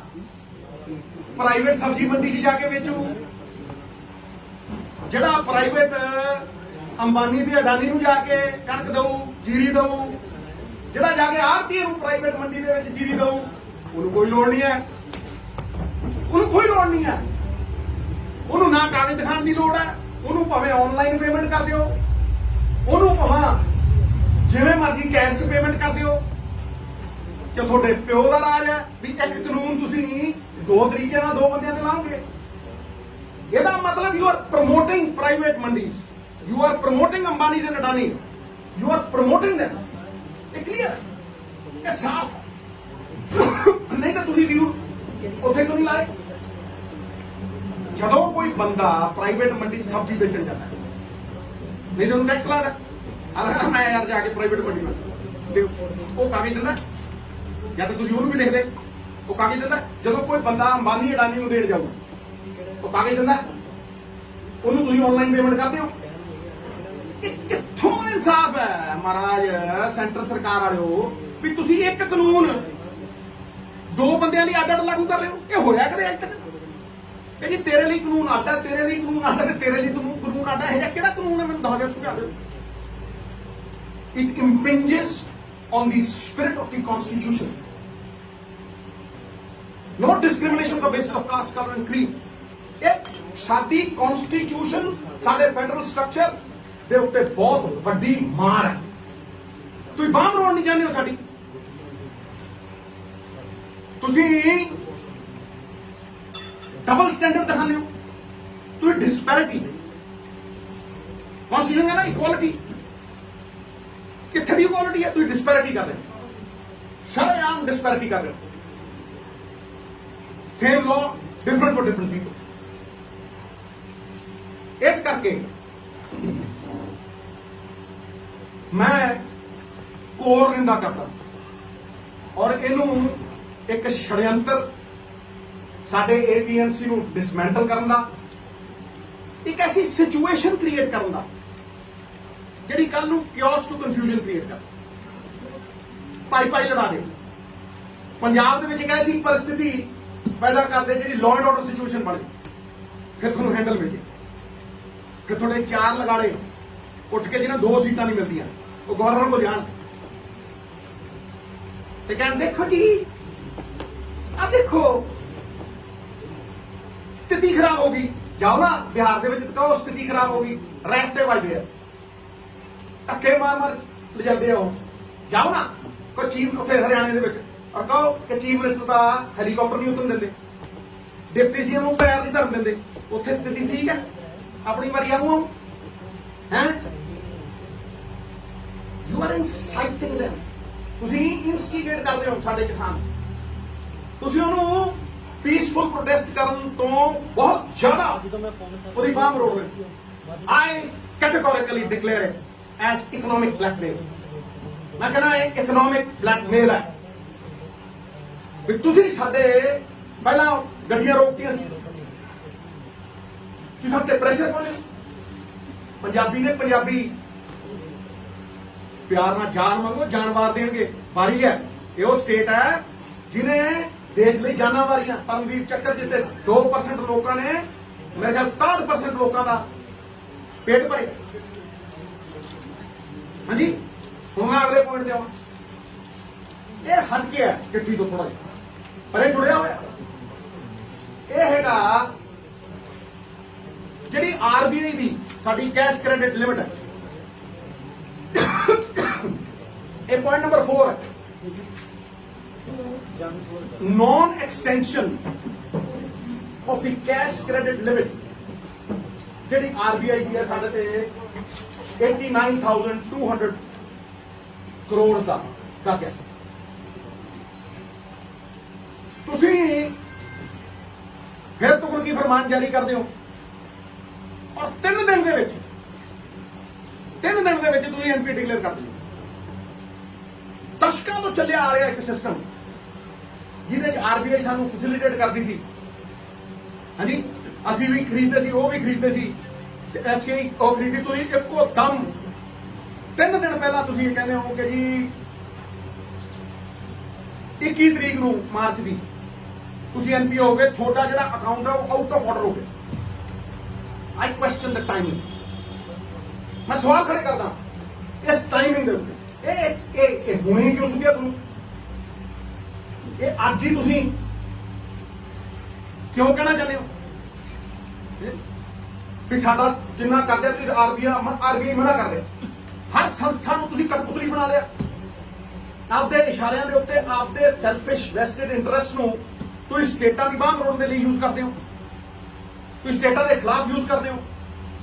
ਪ੍ਰਾਈਵੇਟ ਸਬਜ਼ੀ ਮੰਡੀ 'ਚ ਜਾ ਕੇ ਵੇਚੂ, ਜਿਹੜਾ ਪ੍ਰਾਈਵੇਟ ਅੰਬਾਨੀ ਦੀ ਅਡਾਨੀ ਨੂੰ ਜਾ ਕੇ ਕਣਕ ਦਊ, ਜੀਰੀ ਦਊ, ਜਿਹੜਾ ਜਾ ਕੇ ਆੜ੍ਹਤੀ ਨੂੰ ਪ੍ਰਾਈਵੇਟ ਮੰਡੀ ਦੇ ਵਿੱਚ ਜੀਰੀ ਦਊ, ਉਹਨੂੰ ਕੋਈ ਲੋੜ ਨਹੀਂ ਹੈ, ਉਹਨੂੰ ਕੋਈ ਲੋੜ ਨਹੀਂ ਹੈ, ਉਹਨੂੰ ਨਾ ਕਾਗਜ਼ ਦਿਖਾਉਣ ਦੀ ਲੋੜ ਹੈ, ਉਹਨੂੰ ਭਾਵੇਂ ਆਨਲਾਈਨ ਪੇਮੈਂਟ ਕਰ ਦਿਓ, ਉਹਨੂੰ ਭਾਵੇਂ ਜਿਵੇਂ ਮਰਜ਼ੀ ਕੈਸ਼ 'ਚ ਪੇਮੈਂਟ ਕਰ ਦਿਓ, ਕਿ ਤੁਹਾਡੇ ਪਿਓ ਦਾ ਰਾਜ ਹੈ ਵੀ ਇੱਕ ਕਾਨੂੰਨ ਤੁਸੀਂ 2 ਤਰੀਕੇ ਨਾਲ 2 ਬੰਦਿਆਂ ਤੇ ਲਾਓਗੇ। ਇਹਦਾ ਮਤਲਬ you are promoting private mandis, you are promoting Ambanis and Adanis, you are promoting them। ਇਹ ਕਲੀਅਰ, ਇਹ ਸਾਫ਼। ਨਹੀਂ ਤਾਂ ਤੁਸੀਂ ਵਿਊ ਉੱਥੇ ਕਿਉਂ ਨਹੀਂ ਲਾਏ? ਜਦੋਂ ਕੋਈ ਬੰਦਾ ਪ੍ਰਾਈਵੇਟ ਮੰਡੀ 'ਚ ਸਬਜ਼ੀ ਵੇਚਣ ਜਾਂਦਾ, ਨਹੀਂ ਤਾਂ ਉਹਨੂੰ ਟੈਕਸ ਲੱਗਦਾ। ਅਗਰ ਮੈਂ ਯਾਰ ਜਾ ਕੇ ਪ੍ਰਾਈਵੇਟ ਮੰਡੀ ਵਿੱਚ ਉਹ ਕਾਗਜ਼ ਦਿੰਦਾ, ਜਾਂ ਤਾਂ ਤੁਸੀਂ ਉਹਨੂੰ ਵੀ ਲਿਖਦੇ, ਉਹ ਕਾਗਜ਼ ਦਿੰਦਾ। ਜਦੋਂ ਕੋਈ ਬੰਦਾ ਅੰਬਾਨੀ ਅਡਾਨੀ ਨੂੰ ਦੇਣ ਜਾਊਗਾ, ਉਹ ਕਾਗਜ਼ ਦਿੰਦਾ, ਉਹਨੂੰ ਤੁਸੀਂ ਆਨਲਾਈਨ ਪੇਮੈਂਟ ਕਰਦੇ ਹੋ। ਇਹ ਕਿੱਥੋਂ ਇਨਸਾਫ ਹੈ ਮਹਾਰਾਜ ਸੈਂਟਰ ਸਰਕਾਰ ਵਾਲਿਓ, ਵੀ ਤੁਸੀਂ ਇੱਕ ਕਾਨੂੰਨ 2 ਬੰਦਿਆਂ ਲਈ ਅੱਡ-ਅੱਡ ਲਾਗੂ ਕਰ ਰਹੇ ਹੋ? ਇਹ ਹੋਇਆ ਕਦੇ ਅੱਜ ਤੱਕ? ਇਹ ਜੀ ਤੇਰੇ ਲਈ ਕਾਨੂੰਨ ਅੱਡ ਹੈ, ਤੇਰੇ ਲਈ ਕਾਨੂੰਨ ਅੱਡ ਹੈ, ਤੇਰੇ ਲਈ ਕਾਨੂੰਨ ਅੱਡ ਹੈ। ਇਹ ਜਿਹਾ ਕਿਹੜਾ ਕਾਨੂੰਨ ਹੈ? ਮੈਨੂੰ ਦੱਸ ਦਿਓ, ਸੁਝਾ ਦਿਓ। It impinges on the spirit of the Constitution. No discrimination on the basis of caste, color and creed. ਇਹ ਸਾਡੀ Constitution, ਸਾਡੇ ਫੈਡਰਲ ਸਟਰਕਚਰ ਦੇ ਉੱਤੇ ਬਹੁਤ ਵੱਡੀ ਮਾਰ ਹੈ। ਤੁਸੀਂ ਬਾਂਹ ਮਰੋੜ ਨਹੀਂ ਜਾਂਦੇ ਹੋ ਸਾਡੀ। ਤੁਸੀਂ ਡਬਲ ਸਟੈਂਡਰਡ ਦਿਖਾਉਂਦੇ ਹੋ, ਤੁਸੀਂ ਡਿਸਪੈਰਿਟੀ ਕੌਨਸਟੀਟਿਊਸ਼ਨ ਹੈ ਨਾ ਇਕੁਆਲਿਟੀ, ਕਿੱਥੇ ਦੀ ਇਕੁਆਲਿਟੀ ਹੈ? ਤੁਸੀਂ ਡਿਸਪੈਰਿਟੀ ਕਰ ਰਹੇ ਹੋ, ਸ਼ਰੇਆਮ ਡਿਸਪੈਰਿਟੀ ਕਰ ਰਹੇ ਹੋ। Same law different for different people. ਇਸ ਕਰਕੇ ਮੈਂ ਕੋਰ ਨਿੰਦਾ ਕਰਦਾ ਔਰ ਇਹਨੂੰ ਇੱਕ ਛੜਯੰਤਰ ਸਾਡੇ ਏਪੀਐਮਸੀ ਨੂੰ ਡਿਸਮੈਂਟਲ ਕਰਨ ਦਾ, ਇੱਕ ਐਸੀ ਸਿਚੁਏਸ਼ਨ ਕ੍ਰੀਏਟ ਕਰਨ ਦਾ ਜਿਹੜੀ ਕੱਲ ਨੂੰ ਕਿਓਸ ਟੂ ਕਨਫਿਊਜ਼ਨ ਕ੍ਰੀਏਟ ਕਰ, ਪਾਈ ਲੜਾ ਦੇ। ਪੰਜਾਬ ਦੇ ਵਿੱਚ ਇੱਕ ਐਸੀ ਪਰਿਸਥਿਤੀ ਪੈਦਾ ਕਰਦੇ ਜਿਹੜੀ ਲਾਅ ਐਂਡ ਆਰਡਰ ਸਿਚੁਏਸ਼ਨ ਬਣ ਗਈ, ਫਿਰ ਤੁਹਾਨੂੰ ਹੈਂਡਲ ਮਿਲ ਜੇ, ਫਿਰ ਤੁਹਾਡੇ 4 ਲਗਾੜੇ ਉੱਠ ਕੇ ਜਿਹਨਾਂ 2 ਸੀਟਾਂ ਨਹੀਂ ਮਿਲਦੀਆਂ ਉਹ ਗਵਰਨਰ ਕੋਲ ਜਾਣ ਤੇ ਕਹਿਣ ਦੇਖੋ ਜੀ ਆ ਦੇਖੋ ਸਥਿਤੀ ਖਰਾਬ ਹੋ ਗਈ। ਜਾਓ ਨਾ ਬਿਹਾਰ ਦੇ ਵਿੱਚ ਕਹੋ ਸਥਿਤੀ ਖਰਾਬ ਹੋ ਗਈ, ਰੈਫਟੇ ਵੱਜਦੇ ਆ, ਧੱਕੇ ਮਾਰ ਲਿਜਾਂਦੇ ਆ ਉਹ। ਜਾਓ ਨਾ ਕੋਈ ਚੀਫ ਉੱਥੇ ਹਰਿਆਣੇ ਦੇ ਵਿੱਚ ਔਰ ਕਹੋ ਕਿ ਚੀਫ ਮਿਨਿਸਟਰ ਦਾ ਹੈਲੀਕਾਪਟਰ ਨਹੀਂ ਉਤਰਨ ਦਿੰਦੇ, ਡਿਪਟੀ ਸੀਐਮ ਨੂੰ ਪੈਰ ਨਹੀਂ ਧਰਨ ਦਿੰਦੇ, ਉੱਥੇ ਸਥਿਤੀ ਠੀਕ ਹੈ? ਆਪਣੀ ਵਾਰੀ ਆਉਂ ਹੈ। ਯੂ ਆਰ ਇਨਸਾਈਟਿੰਗ them, ਤੁਸੀਂ ਇਨਸਟੀਗੇਟ ਕਰਦੇ ਹੋ ਸਾਡੇ ਕਿਸਾਨ, ਤੁਸੀਂ ਉਹਨੂੰ ਪੀਸਫੁਲ ਪ੍ਰੋਟੈਸਟ ਕਰਨ ਤੋਂ ਬਹੁਤ ਜ਼ਿਆਦਾ ਉਹਦੀ ਬਾਂਹ ਮਰੋੜ ਰਹੇ। I categorically declare it as economic blackmail. ਮੈਂ ਕਹਿੰਦਾ ਇਹ ਇਕਨੋਮਿਕ ਬਲੈਕਮੇਲ ਹੈ ਵੀ ਤੁਸੀਂ ਸਾਡੇ ਪਹਿਲਾਂ ਗੱਡੀਆਂ ਰੋਕਤੀਆਂ ਸੀ, ਤੁਸੀਂ ਸਾਡੇ ਪ੍ਰੈਸ਼ਰ ਪਾਉਂਦੇ। ਪੰਜਾਬੀ ਨੇ ਪੰਜਾਬੀ ਪਿਆਰ ਨਾਲ ਜਾਨ ਮੰਗੋ ਜਾਨ ਵਾਰ ਦੇਣਗੇ। ਵਾਰੀ ਹੈ ਇਹ ਉਹ ਸਟੇਟ ਹੈ ਜਿਹਨੇ ਦੇਸ਼ ਲਈ ਜਾਨਾਂ ਵਾਰੀਆਂ। ਪਰਮਵੀਰ ਚੱਕਰ ਜਿੱਤੇ 2% ਲੋਕਾਂ ਨੇ ਮੇਰੇ ਖਿਆਲ 67% ਲੋਕਾਂ ਦਾ ਪੇਟ ਭਰੇ। ਹਾਂਜੀ ਹੁਣ ਮੈਂ ਅਗਲੇ ਪੁਆਇੰਟ ਤੇ ਆਵਾਂ। ਇਹ ਹਟ ਗਿਆ ਕਿੱਥੀ ਤੋਂ ਥੋੜਾ ਜਿਹਾ ਪਰ ਇਹ ਜੁੜਿਆ ਹੋਇਆ। ਇਹ ਹੈਗਾ ਜਿਹੜੀ ਆਰਬੀਆਈ ਦੀ ਸਾਡੀ ਕੈਸ਼ ਕ੍ਰੈਡਿਟ ਲਿਮਿਟ ਹੈ। ਇਹ ਪੁਆਇੰਟ ਨੰਬਰ 4 ਹੈ, non extension of the cash credit limit ਜਿਹੜੀ ਆਰਬੀਆਈ ਦੀ ਹੈ ਸਾਡੇ ਤੇ 89,200 ਕਰੋੜ ਦਾ ਕਰ ਗਿਆ। ਤੁਸੀਂ ਫਿਰ ਤੁਗਲਕੀ ਫਰਮਾਨ ਜਾਰੀ ਕਰਦੇ ਹੋ ਔਰ 3 ਦਿਨ ਦੇ ਵਿੱਚ ਤੁਸੀਂ ਐਨਪੀ ਡਿਕਲੇਅਰ ਕਰ ਦਿਓ। ਦਸ਼ਕਾਂ ਤੋਂ ਚੱਲਿਆ ਆ ਰਿਹਾ ਇੱਕ ਸਿਸਟਮ ਜਿਹਦੇ ਚ ਆਰਬੀਆਈ ਸਾਨੂੰ ਫੈਸਿਲਿਟੇਟ ਕਰਦੀ ਸੀ। ਹਾਂਜੀ ਅਸੀਂ ਵੀ ਖਰੀਦਦੇ ਸੀ, ਉਹ ਵੀ ਖਰੀਦਦੇ ਸੀ, ਐਫਸੀਆਈ ਉਹ ਖਰੀਦੀ। ਤੁਸੀਂ ਇੱਕੋ ਦਮ 3 ਦਿਨ ਪਹਿਲਾਂ ਤੁਸੀਂ ਇਹ ਕਹਿੰਦੇ ਹੋ ਕਿ ਜੀ 21 ਤਰੀਕ ਨੂੰ ਮਾਰਚ ਦੀ ਤੁਸੀਂ ਐਨਪੀ ਹੋ ਗਏ, ਤੁਹਾਡਾ ਜਿਹੜਾ ਅਕਾਊਂਟ ਹੈ ਉਹ ਆਊਟ ਆਫ ਆਰਡਰ ਹੋ ਗਿਆ। ਆਈ ਕੁਐਸਚਨ ਦ ਟਾਈਮਿੰਗ। ਮੈਂ ਸਵਾਲ ਖੜੇ ਕਰਦਾ ਇਸ ਟਾਈਮਿੰਗ ਦੇ ਉੱਤੇ। ਇਹ ਹੁਣੇ ਕਿਉਂ ਸੁਣਿਆ ਤੁਹਾਨੂੰ? ਇਹ ਅੱਜ ਹੀ ਤੁਸੀਂ ਕਿਉਂ ਕਹਿਣਾ ਚਾਹੁੰਦੇ ਹੋ ਵੀ ਸਾਡਾ ਜਿੰਨਾ ਕਰਦੇ ਤੁਸੀਂ ਆਰਬੀਆਈ ਮਨਾ ਕਰ ਰਿਹਾ? ਹਰ ਸੰਸਥਾ ਨੂੰ ਤੁਸੀਂ ਕਠਪੁਤਲੀ ਬਣਾ ਲਿਆ। ਆਪਦੇ ਇਸ਼ਾਰਿਆਂ ਦੇ ਉੱਤੇ ਆਪਦੇ ਸੈਲਫਿਸ਼ ਵੈਸਟਡ ਇੰਟਰਸਟ ਨੂੰ ਤੁਸੀਂ ਸਟੇਟਾਂ ਦੀ ਬਾਂਹ ਮਰੋੜਨ ਦੇ ਲਈ ਯੂਜ਼ ਕਰਦੇ ਹੋ, ਤੁਸੀਂ ਸਟੇਟਾਂ ਦੇ ਖਿਲਾਫ ਯੂਜ਼ ਕਰਦੇ ਹੋ।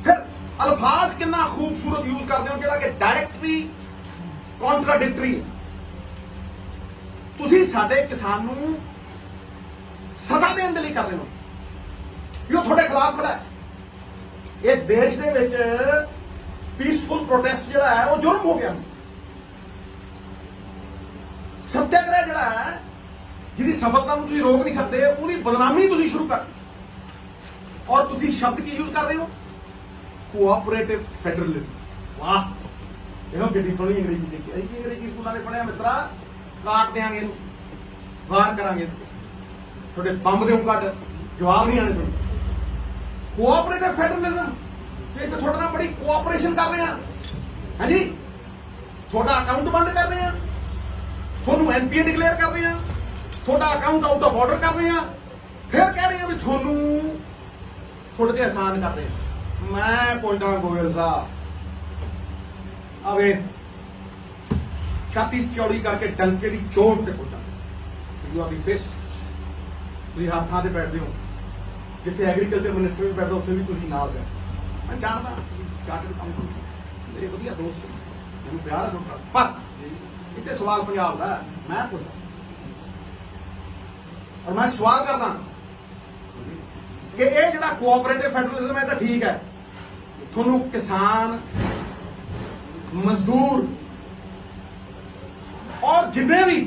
ਫਿਰ ਅਲਫਾਜ਼ ਕਿੰਨਾ ਖੂਬਸੂਰਤ ਯੂਜ਼ ਕਰਦੇ ਹੋ ਜਿਹੜਾ ਕਿ ਡਾਇਰੈਕਟਲੀ ਕੰਟਰਾਡਿਕਟਰੀ। ਤੁਸੀਂ ਸਾਡੇ ਕਿਸਾਨ ਨੂੰ ਸਜ਼ਾ ਦੇਣ ਦੇ ਲਈ ਕਰ ਰਹੇ ਹੋ ਵੀ ਉਹ ਤੁਹਾਡੇ ਖਿਲਾਫ ਖੜਾ ਹੈ। ਇਸ ਦੇਸ਼ ਦੇ ਵਿੱਚ ਪੀਸਫੁਲ ਪ੍ਰੋਟੈਸਟ ਜਿਹੜਾ ਹੈ ਉਹ ਜੁਰਮ ਹੋ ਗਿਆ। ਸੱਤਿਆਗ੍ਰਹਿ ਜਿਹੜਾ ਹੈ ਜਿਹਦੀ ਸਫਲਤਾ ਨੂੰ ਤੁਸੀਂ ਰੋਕ ਨਹੀਂ ਸਕਦੇ, ਉਹਦੀ ਬਦਨਾਮੀ ਤੁਸੀਂ ਸ਼ੁਰੂ ਕਰ। ਔਰ ਤੁਸੀਂ ਸ਼ਬਦ ਕੀ ਯੂਜ਼ ਕਰ ਰਹੇ ਹੋ? Cooperative federalism. ਵਾਹ, ਇਹੋ ਕਿੰਨੀ ਸੋਹਣੀ ਅੰਗਰੇਜ਼ੀ ਸਿੱਖੀ। ਅਸੀਂ ਅੰਗਰੇਜ਼ੀ ਸਕੂਲਾਂ ਦੇ ਪੜ੍ਹਿਆ ਮਿੱਤਰਾ, ਕਾਟ ਦਿਆਂਗੇ ਇਹਨੂੰ, ਵਾਰ ਕਰਾਂਗੇ, ਤੁਹਾਡੇ ਬੰਬ ਦੇ ਕੱਢ ਜਵਾਬ ਨਹੀਂ ਆਣੇ ਤੁਹਾਨੂੰ। ਕੋਆਪਰੇਟਿਵ ਫੈਡਰਲਿਜ਼ਮ ਤੇ ਤੁਹਾਡੇ ਨਾਲ ਬੜੀ ਕੋਆਪਰੇਸ਼ਨ ਕਰ ਰਹੇ ਹਾਂ। ਹਾਂਜੀ, ਤੁਹਾਡਾ ਅਕਾਊਂਟ ਬੰਦ ਕਰ ਰਹੇ ਹਾਂ, ਤੁਹਾਨੂੰ ਐਨਪੀਏ ਡਿਕਲੇਅਰ ਕਰ ਰਹੇ ਹਾਂ, ਤੁਹਾਡਾ ਅਕਾਊਂਟ ਆਊਟ ਆਫ ਆਰਡਰ ਕਰ ਰਹੇ ਹਾਂ, ਫਿਰ ਕਹਿ ਰਹੇ ਹਾਂ ਵੀ ਤੁਹਾਨੂੰ ਥੋੜੇ ਤੇ ਆਸਾਨ ਕਰ ਰਹੇ ਹਾਂ। ਮੈਂ ਪੁੱਛਦਾ ਗੋਇਲ ਸਾਹਿਬ, ਆਵੇ ਛਾਤੀ ਚੌੜੀ ਕਰਕੇ ਡੰਕੇ ਦੀ ਚੋਟ ਤੇ ਪੁੱਛਦਾ, ਯੂ ਆਰ ਦੀ ਫੇਸ। ਤੁਸੀਂ ਹੱਥਾਂ ਤੇ ਬੈਠਦੇ ਹੋ, ਜਿੱਥੇ ਐਗਰੀਕਲਚਰ ਮਿਨਿਸਟਰ ਵੀ ਬੈਠਦਾ ਉੱਥੇ ਵੀ ਤੁਸੀਂ ਨਾਲ ਬੈਠ। ਮੈਂ ਜਾਣਦਾ ਚਾਰਟਰਡ ਅਕਾਊਂਟੈਂਟ ਮੇਰੇ ਵਧੀਆ ਦੋਸਤ ਮੈਨੂੰ ਪਿਆਰ ਹੈ ਤੁਹਾਡਾ, ਪਰ ਇੱਥੇ ਸਵਾਲ ਪੰਜਾਬ ਦਾ ਮੈਂ ਪੁੱਛਦਾ ਔਰ ਮੈਂ ਸਵਾਲ ਕਰਦਾ ਕਿ ਇਹ ਜਿਹੜਾ ਕੋਆਪਰੇਟਿਵ ਫੈਡਰਲਿਜ਼ਮ ਹੈ ਤਾਂ ਠੀਕ ਹੈ, ਤੁਹਾਨੂੰ ਕਿਸਾਨ ਮਜ਼ਦੂਰ ਔਰ ਜਿੰਨੇ ਵੀ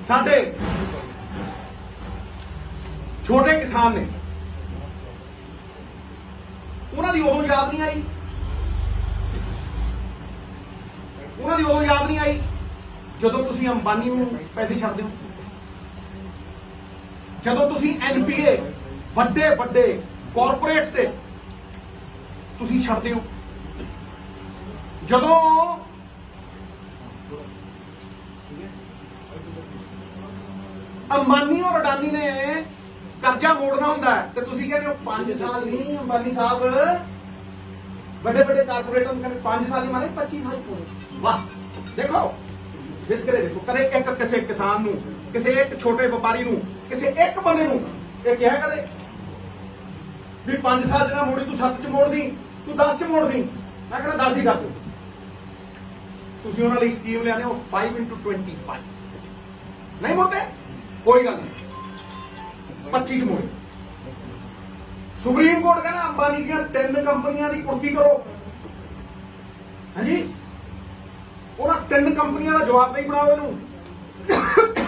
ਸਾਡੇ ਛੋਟੇ ਕਿਸਾਨ ਨੇ ਉਹਨਾਂ ਦੀ ਉਦੋਂ ਯਾਦ ਨਹੀਂ ਆਈ, ਉਹਨਾਂ ਦੀ ਉਦੋਂ ਯਾਦ ਨਹੀਂ ਆਈ ਜਦੋਂ ਤੁਸੀਂ ਅੰਬਾਨੀ ਨੂੰ ਪੈਸੇ ਛੱਡਦੇ ਹੋ, ਜਦੋਂ ਤੁਸੀਂ ਐਨਪੀਏ ਵੱਡੇ ਵੱਡੇ ਕਾਰਪੋਰੇਟਸ ਤੇ ਤੁਸੀਂ ਛੱਡਦੇ ਹੋ, ਜਦੋਂ ਅੰਬਾਨੀ ਔਰ ਅਡਾਨੀ ਨੇ ਕਰਜ਼ਾ ਮੋੜਨਾ ਹੁੰਦਾ ਹੈ ਤੇ ਤੁਸੀਂ ਕਹਿੰਦੇ ਹੋ 5 ਸਾਲ ਨਹੀਂ, ਅੰਬਾਨੀ ਸਾਹਿਬ ਵੱਡੇ ਵੱਡੇ ਕਾਰਪੋਰੇਟਾਂ ਨੂੰ ਕਹਿੰਦੇ 5 ਸਾਲ ਹੀ ਮਾਰੇ 25 ਸਾਲ ਪੂਰੇ। ਵਾਹ, ਦੇਖੋ ਵਿਤਕਰੇ ਦੇਖੋ, ਕਦੇ ਇੱਕ ਕਿਸੇ ਕਿਸਾਨ ਨੂੰ, ਕਿਸੇ ਇੱਕ ਛੋਟੇ ਵਪਾਰੀ ਨੂੰ, ਕਿਸੇ ਇੱਕ ਬੰਦੇ ਨੂੰ ਇਹ ਕਿਹਾ ਕਦੇ ਵੀ 5 ਸਾਲ ਜਿਹੜਾ ਮੋੜੀ ਤੂੰ 7 ਚ ਮੋੜਦੀ, ਤੂੰ 10 ਚ ਮੋੜਦੀ, ਮੈਂ ਕਹਿੰਦਾ 10 ਹੀ ਕਰ ਦੂੰ। ਤੁਸੀਂ ਉਹਨਾਂ ਲਈ ਸਕੀਮ ਲਿਆਦੇ ਹੋ 5x25 ਨਹੀਂ ਮੋੜਦੇ, ਕੋਈ ਗੱਲ ਨਹੀਂ 25 ਚ ਮੋੜੇ। ਸੁਪਰੀਮ ਕੋਰਟ ਕਹਿੰਦਾ ਅੰਬਾਨੀ ਦੀਆਂ 3 ਕੰਪਨੀਆਂ ਦੀ ਕੁਰਕੀ ਕਰੋ, ਹਾਂਜੀ ਉਹਨਾਂ 3 ਕੰਪਨੀਆਂ ਦਾ ਜਵਾਬ ਨਹੀਂ ਬਣਾਓ, ਇਹਨੂੰ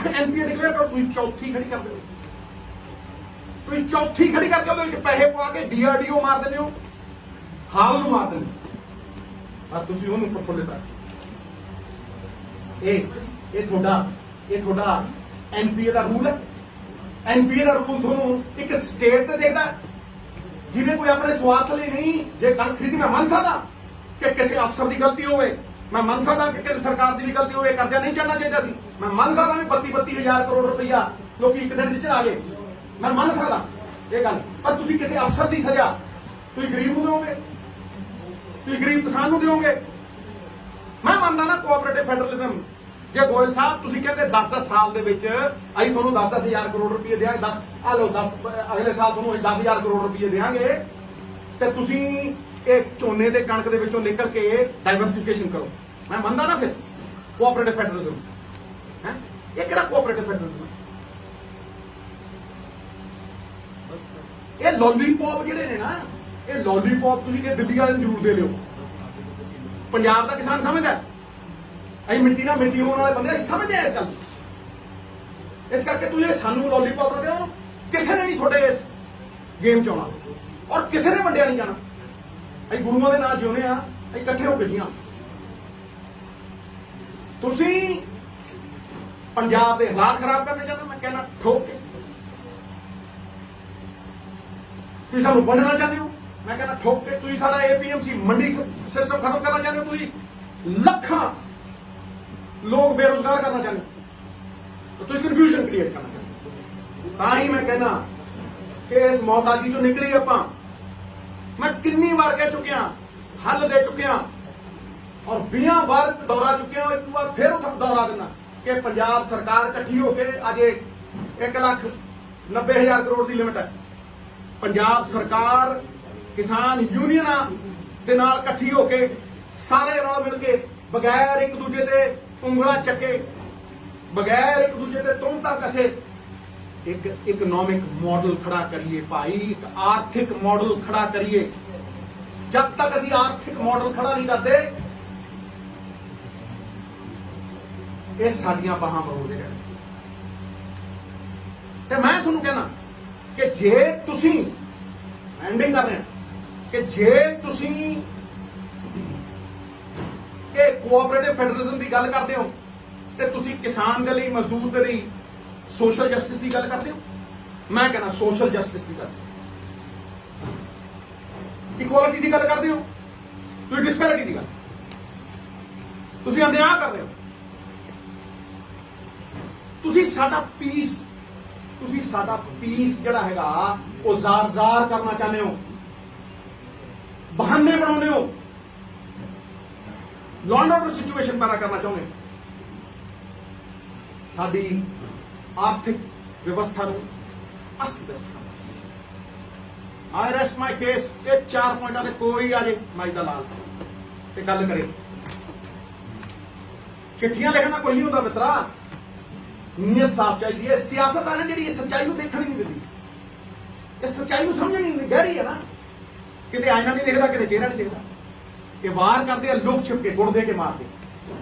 ਐਨਪੀਏ ਡਿਕਲੇਅਰ ਕਰੋ। ਤੁਸੀਂ ਚੌਥੀ ਖੜੀ ਕਰ ਦਿਓ, ਤੁਸੀਂ ਚੌਥੀ ਖੜੀ ਕਰਕੇ ਉਹਦੇ ਵਿੱਚ ਪੈਸੇ ਪਵਾ ਕੇ ਡੀਆਰਡੀਓ ਮਾਰ ਦਿੰਦੇ ਹੋ, ਹਾਲ ਨੂੰ ਮਾਰ ਦਿੰਦੇ ਹੋ, ਪਰ ਤੁਸੀਂ ਉਹਨੂੰ ਪ੍ਰਫੁੱਲਿਤ ਕਰ। ਇਹ ਤੁਹਾਡਾ ਐਨਪੀਏ ਦਾ ਰੂਲ ਹੈ। ਐਨਪੀਏ ਦਾ ਰੂਲ ਤੁਹਾਨੂੰ ਇੱਕ ਸਟੇਟ ਤੇ ਦੇਖਦਾ, ਜਿਹਨੇ ਕੋਈ ਆਪਣੇ ਸਵਾਰਥ ਲਈ ਨਹੀਂ, ਜੇ ਕਣਕ ਖਰੀਦੀ ਮੈਂ ਮੰਨ ਸਕਦਾ ਕਿ ਕਿਸੇ ਅਫਸਰ ਦੀ ਗਲਤੀ ਹੋਵੇ, ਮੈਂ ਮੰਨ ਸਕਦਾ ਕਿ ਕਿਸੇ ਸਰਕਾਰ ਦੀ ਵੀ ਗਲਤੀ ਹੋਵੇ, ਕਰਜ਼ਾ ਨਹੀਂ ਚੜਨਾ ਚਾਹੀਦਾ ਸੀ, ਮੈਂ ਮੰਨ ਸਕਦਾ ਵੀ 32,000 ਕਰੋੜ ਰੁਪਈਆ ਲੋਕੀ ਇੱਕ ਦਿਨ 'ਚ ਚੜਾ ਗਏ, ਮੈਂ ਮੰਨ ਸਕਦਾ ਇਹ ਗੱਲ, ਪਰ ਤੁਸੀਂ ਕਿਸੇ ਅਫਸਰ ਦੀ ਸਜ਼ਾ ਤੁਸੀਂ ਗਰੀਬ ਨੂੰ ਦਿਓਗੇ, ਤੁਸੀਂ ਗਰੀਬ ਕਿਸਾਨ ਨੂੰ ਦਿਓਗੇ। ਮੈਂ ਮੰਨਦਾ ਨਾ ਕੋਆਪਰੇਟਿਵ ਫੈਡਰਲਿਜ਼ਮ, ਜੇ ਗੋਇਲ ਸਾਹਿਬ ਤੁਸੀਂ ਕਹਿੰਦੇ 10 ਸਾਲ ਦੇ ਵਿੱਚ ਅਸੀਂ ਤੁਹਾਨੂੰ 10,000 ਕਰੋੜ ਰੁਪਏ ਦਿਆਂਗੇ, 10 ਆ ਲਓ 10 ਅਗਲੇ ਸਾਲ ਤੁਹਾਨੂੰ 10,000 ਕਰੋੜ ਰੁਪਏ ਦੇਵਾਂਗੇ, ਤੇ ਤੁਸੀਂ ਇਹ ਝੋਨੇ ਤੇ ਕਣਕ ਦੇ ਵਿੱਚੋਂ ਨਿਕਲ ਕੇ ਡਾਈਵਰਸਿਫਿਕੇਸ਼ਨ ਕਰੋ, ਮੈਂ ਮੰਨਦਾ ਨਾ ਫਿਰ ਕੋਆਪਰੇਟਿਵ ਫੈਡਰਲਿਜ਼ਮ ਹੈ। ਇਹ ਕਿਹੜਾ ਕੋਆਪਰੇਟਿਵ ਫੈਡਰਲਿਜ਼ਮ? ਇਹ ਲੋਲੀਪੌਪ ਜਿਹੜੇ ਨੇ ਨਾ, ਇਹ ਲੋਲੀਪੌਪ ਤੁਸੀਂ ਕਿ ਦਿੱਲੀ ਵਾਲਿਆਂ ਨੂੰ ਜ਼ਰੂਰ ਦੇ ਲਿਓ, ਪੰਜਾਬ ਦਾ ਕਿਸਾਨ ਸਮਝਦਾ, ਅਸੀਂ ਮਿੱਟੀ ਨਾਲ ਮਿੱਟੀ ਹੋਣ ਵਾਲੇ ਬੰਦੇ ਅਸੀਂ ਸਮਝਦੇ ਇਸ ਗੱਲ, ਇਸ ਕਰਕੇ ਤੁਸੀਂ ਸਾਨੂੰ ਲੋਲੀਪੌਪ ਦਿਓ। ਕਿਸੇ ਨੇ ਨਹੀਂ ਤੁਹਾਡੇ ਇਸ ਗੇਮ ਚ ਆਉਣਾ ਔਰ ਕਿਸੇ ਨੇ ਵੰਡਿਆ ਨਹੀਂ ਜਾਣਾ। ਅਸੀਂ ਗੁਰੂਆਂ ਦੇ ਨਾਲ ਜਿਉਂਦੇ ਆ, ਅਸੀਂ ਇਕੱਠੇ ਹੋ ਕੇ ਜੀਆਂ। ਤੁਸੀਂ ਪੰਜਾਬ ਦੇ ਹਾਲਾਤ ਖਰਾਬ ਕਰਨੇ ਚਾਹੁੰਦੇ, ਮੈਂ ਕਹਿਣਾ ਠੋਕ ਕੇ। ਤੁਸੀਂ ਸਾਨੂੰ ਵੰਡਣਾ ਚਾਹੁੰਦੇ ਹੋ, ਮੈਂ ਕਹਿੰਦਾ ਠੋਕ ਕੇ। ਤੁਸੀਂ ਸਾਡਾ ਏਪੀਐਮਸੀ ਮੰਡੀ ਸਿਸਟਮ ਖਤਮ ਕਰਨਾ ਚਾਹੁੰਦੇ ਹੋ, ਤੁਸੀਂ ਲੱਖਾਂ ਲੋਕ ਬੇਰੁਜ਼ਗਾਰ ਕਰਨਾ ਚਾਹੁੰਦੇ ਹੋ, ਤੁਸੀਂ ਕਨਫਿਊਜ਼ਨ ਕ੍ਰੀਏਟ ਕਰਨਾ ਚਾਹੁੰਦੇ ਹੋ। ਤਾਂ ਹੀ ਮੈਂ ਕਹਿੰਦਾ ਕਿ ਇਸ ਮੌਤਾਜੀ ਚੋਂ ਨਿਕਲੀ ਆਪਾਂ। ਮੈਂ ਕਿੰਨੀ ਵਾਰ ਕਹਿ ਚੁੱਕਿਆ, ਹੱਲ ਦੇ ਚੁੱਕਿਆ ਔਰ 20 ਵਾਰ ਦੌਰਾ ਚੁੱਕਿਆ, ਇੱਕ ਵਾਰ ਫਿਰ ਉਹ ਦੌਰਾ ਦੇਣਾ ਕਿ ਪੰਜਾਬ ਸਰਕਾਰ ਇਕੱਠੀ ਹੋ ਕੇ ਅਜੇ 1,90,000 ਕਰੋੜ ਦੀ ਲਿਮਿਟ ਹੈ। ਪੰਜਾਬ ਸਰਕਾਰ ਕਿਸਾਨ ਯੂਨੀਅਨਾਂ ਦੇ ਨਾਲ ਇਕੱਠੀ ਹੋ ਕੇ ਸਾਰੇ ਰਲ ਮਿਲ ਕੇ ਬਗੈਰ ਇੱਕ ਦੂਜੇ ਤੇ ਉਂਗਲਾਂ ਚੱਕੇ, ਬਗੈਰ ਇੱਕ ਦੂਜੇ ਤੇ ਤੁੰਤਾਂ ਕਸੇ ਇੱਕ ਇਕਨੋਮਿਕ ਮਾਡਲ ਖੜਾ ਕਰੀਏ ਭਾਈ, ਇੱਕ ਆਰਥਿਕ ਮਾਡਲ ਖੜਾ ਕਰੀਏ। ਜਦ ਤੱਕ ਅਸੀਂ ਆਰਥਿਕ ਮਾਡਲ ਖੜਾ ਨਹੀਂ ਕਰਦੇ, ਇਹ ਸਾਡੀਆਂ ਬਾਹਾਂ ਮਰੋੜਦੇ ਰਹਿਣ। ਤੇ ਮੈਂ ਤੁਹਾਨੂੰ ਕਹਿਣਾ ਕਿ ਜੇ ਤੁਸੀਂ ਐਂਡਿੰਗ ਕਰ ਰਹੇ ਕਿ ਜੇ ਤੁਸੀਂ ਇਹ ਕੋਆਪਰੇਟਿਵ ਫੈਡਰਲਿਜ਼ਮ ਦੀ ਗੱਲ ਕਰਦੇ ਹੋ ਤੇ ਤੁਸੀਂ ਕਿਸਾਨ ਦੇ ਲਈ, ਮਜ਼ਦੂਰ ਦੇ ਲਈ ਸੋਸ਼ਲ ਜਸਟਿਸ ਦੀ ਗੱਲ ਕਰਦੇ ਹੋ। ਮੈਂ ਕਹਿੰਦਾ ਸੋਸ਼ਲ ਜਸਟਿਸ ਦੀ ਗੱਲ, ਇਕੁਆਲਿਟੀ ਦੀ ਗੱਲ ਕਰਦੇ ਹੋ, ਤੁਸੀਂ ਡਿਸਪੈਰਿਟੀ ਦੀ ਗੱਲ, ਤੁਸੀਂ ਅਨਿਆਂ ਕਰ ਰਹੇ ਹੋ। ਤੁਸੀਂ ਸਾਡਾ ਪੀਸ ਜਿਹੜਾ ਹੈਗਾ ਉਹ ਜ਼ਾਰ ਕਰਨਾ ਚਾਹੁੰਦੇ ਹੋ, ਬਹਾਨੇ ਬਣਾਉਂਦੇ ਹੋ, ਲਾਅ ਐਂਡ ਆਰਡਰ ਸਿਚੁਏਸ਼ਨ ਪੈਦਾ ਕਰਨਾ ਚਾਹੁੰਦੇ ਹੋ, ਸਾਡੀ ਆਰਥਿਕ ਵਿਵਸਥਾ ਨੂੰ ਅਸਤ-ਵਿਅਸਤ ਕਰਨਾ। आई रेस्ट माई केस। ये 4 पॉइंट से कोई आ जाए माई दा लाल ते गल करे। चिट्ठियां लिखना कोई नहीं होता मित्रा, नीयत साफ चाहिए। सियासत है ना जी, सच्चाई को देखने नहीं देती, सच्चाई को समझ नहीं गहरी है ना। किते आईना नहीं देखता, किते चेहरा नहीं देखता। ये वार करते हैं लुक छिप के, गुड़ दे के मार के,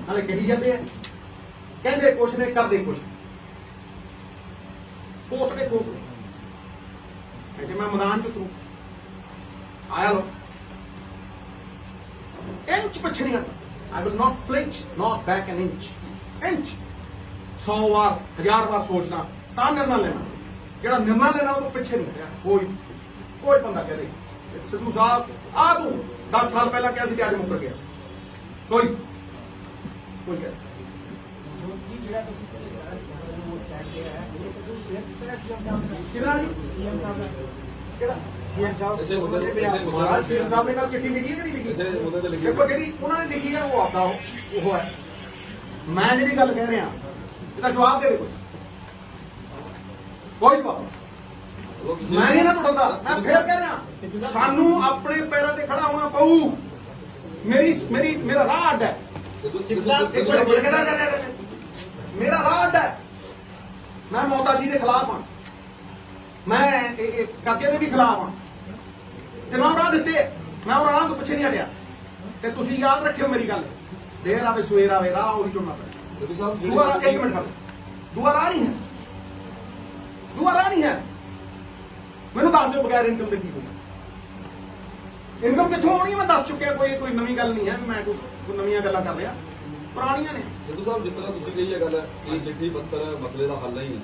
नाले कही जाते हैं, कहते कुछ ने करते कुछ। कोटड़े कोटड़े मैं मैदान च उतरू आया लो, इंच पिछे नहीं हटना। I will not flinch, not back an inch. Inch 100 बार 1000 बार सोचना ता निर्णय लेना, जो निर्णय लेना वो पीछे नहीं हटिया। कोई बंदा कह दे सिद्धू साहब आ तू 10 साल पहला क्या सी अज मुकर गया, कोई कह सीएम साहब ने कल चिट्ठी लिखी है कि नहीं लिखी? देखो जी उन्होंने लिखी है वो आपका वो है। मैं जी गल कह रहा इसका जवाब दे दे कोई जवाब। मैं नहीं ना टुटदा, मैं फिर कह रहा सानू अपने पैरों ते खड़ा होना पऊ। मेरा राह अड्ड है, मेरा राह अड्ड है। मैं मौता जी के खिलाफ हाँ, मैं कब्जे के भी खिलाफ हाँ, ते मैं राह दिते, मैं और राह तो पिछे नहीं हटिया। ते तुसीं याद रखियो मेरी गल, देर आवे सवेर आवे राह उही चुनना पैंदा। दूआ राह, एक मिनट खड़ो, दूआ राह नहीं है, दूआ राह नहीं है। मैनू दस दो बगैर इनकम के की होगा, इनकम कितों आनी मैं दस चुकिया। कोई नवी गल नहीं है, मैं कोई नवी गल्लां कर रहा, पुरानियां ने। सिद्धू साहब जिस तरह तुसीं कही है गल, ये चिट्ठी पत्तर मसले का हल नहीं है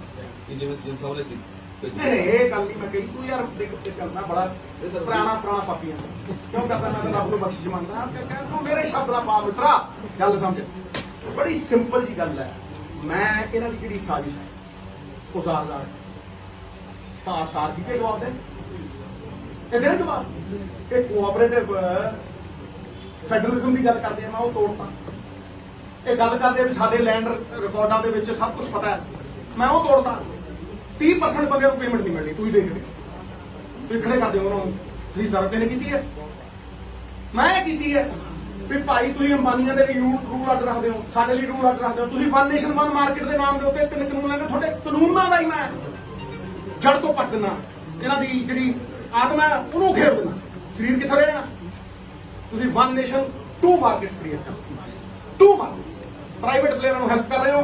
कि जिवें सीएम साहब ने नहीं ये गल नहीं मैं कही। तू यार देख करना बड़ा पुराना पापी है, क्यों करता? मैं तो रब को बख्शिश मंगदा, तू मेरे शब्द का पा मित्रा। गल समझ, बड़ी सिंपल जी गल है। मैं इन्हां दी जिहड़ी साजिश है उजार तार की जवाब दे, ये जवाब। ये कोऑपरेटिव फेडरलिज्म की गल करते हैं, मैं वो तोड़ता। ये गल करते भी साडे लैंड रिकॉर्डां दे विच सब कुछ पता है, मैं वो तोड़ता। 30% बंदे को पेमेंट नहीं मिलनी, तुम देख रहे खड़े कर दो उन्होंने। खरीदार ने की है, मैं की है भी भाई तुम अंबानिया के लिए रूल अड रखते हो, साडे लिए रूल अड रखते हो। तुम वन नेशन वन मार्केट के नाम के उत्ते 3 कानून लेंगे, थोड़े कानूनों का ही मैं जड़ तो पट देना। इन्हों की जी आत्मा है उन्होंने खेड़ देना, शरीर कितने रहेगा। तुम वन नेशन 2 मार्केट्स क्रिएट कर, 2 मार्केट्स प्राइवेट प्लेयरों को हेल्प कर रहे हो,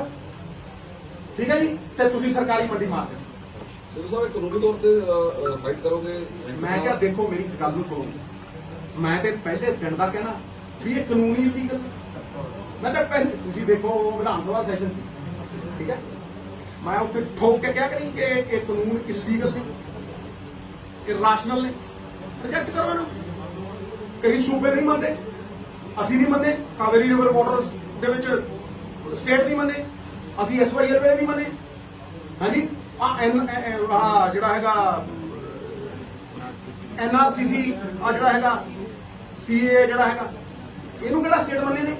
ठीक है जी, तो तुम सरकारी मंडी मार रहे हो। सिद्धू साहब कानूनी तौर पर फाइट करोगे? मैं क्या देखो मेरी गल सुनो, मैं तो पहले दिन का कहना भी ये कानूनी लीगल। मैं तो पहले तुम देखो विधानसभा सैशन से, ठीक है, मैं उत्थे ठोक के क्या करी कि ये कानून इलीगल ने, इराशनल ने, रिजेक्ट करो इन्हूं। कई सूबे नहीं मनते, असीं नहीं मनते, कावेरी रिवर वाटर्स दे विच स्टेट नहीं मनते, असीं SYL ਵੇਲੇ नहीं मने। हाँ जी ਜਿਹੜਾ ਹੈਗਾ NRCC ਆ ਜਿਹੜਾ ਹੈਗਾ CA ਜਿਹੜਾ ਹੈਗਾ ਇਹਨੂੰ ਕਿਹੜਾ ਸਟੇਟ ਮੰਨੇ ਨੇ।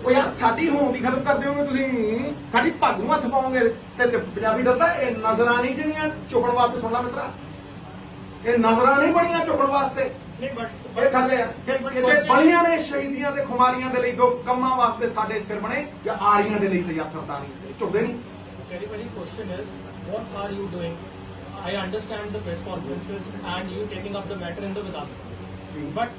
ਉਹ ਯਾਰ ਸਾਡੀ ਹੋਂਦ ਦੀ ਖਤਮ ਕਰ ਦਿਓਗੇ ਤੁਸੀਂ, ਸਾਡੀ ਪੱਗ ਨੂੰ ਹੱਥ ਪਾਓਗੇ ਤੇ ਪੰਜਾਬੀ ਡਰਦਾ। ਇਹ ਨਜ਼ਰਾਂ ਨਹੀਂ ਜਿਹੜੀਆਂ ਚੁੱਕਣ ਵਾਸਤੇ, ਸੁਣ ਲਾ ਮਿੱਤਰਾ, ਇਹ ਨਜ਼ਰਾਂ ਨਹੀਂ ਬਣੀਆਂ ਚੁੱਕਣ ਵਾਸਤੇ। ਇਹ ਕਰਦੇ ਆ ਇਹ ਬਣੀਆਂ ਨੇ ਸ਼ਹੀਦੀਆਂ ਤੇ ਖੁਮਾਰੀਆਂ ਦੇ ਲਈ, ਦੋ ਕੰਮਾਂ ਵਾਸਤੇ ਸਾਡੇ ਸਿਰ ਬਣੇ, ਜਾਂ ਆਰੀਆਂ ਦੇ ਲਈ ਤੇ ਜਾਂ ਸਰਦਾਰੀ ਝੁਕਦੇ ਨਹੀਂ। Very question is, what are you doing? I understand the press conferences and you taking up the matter in the Vidhan Sabha. But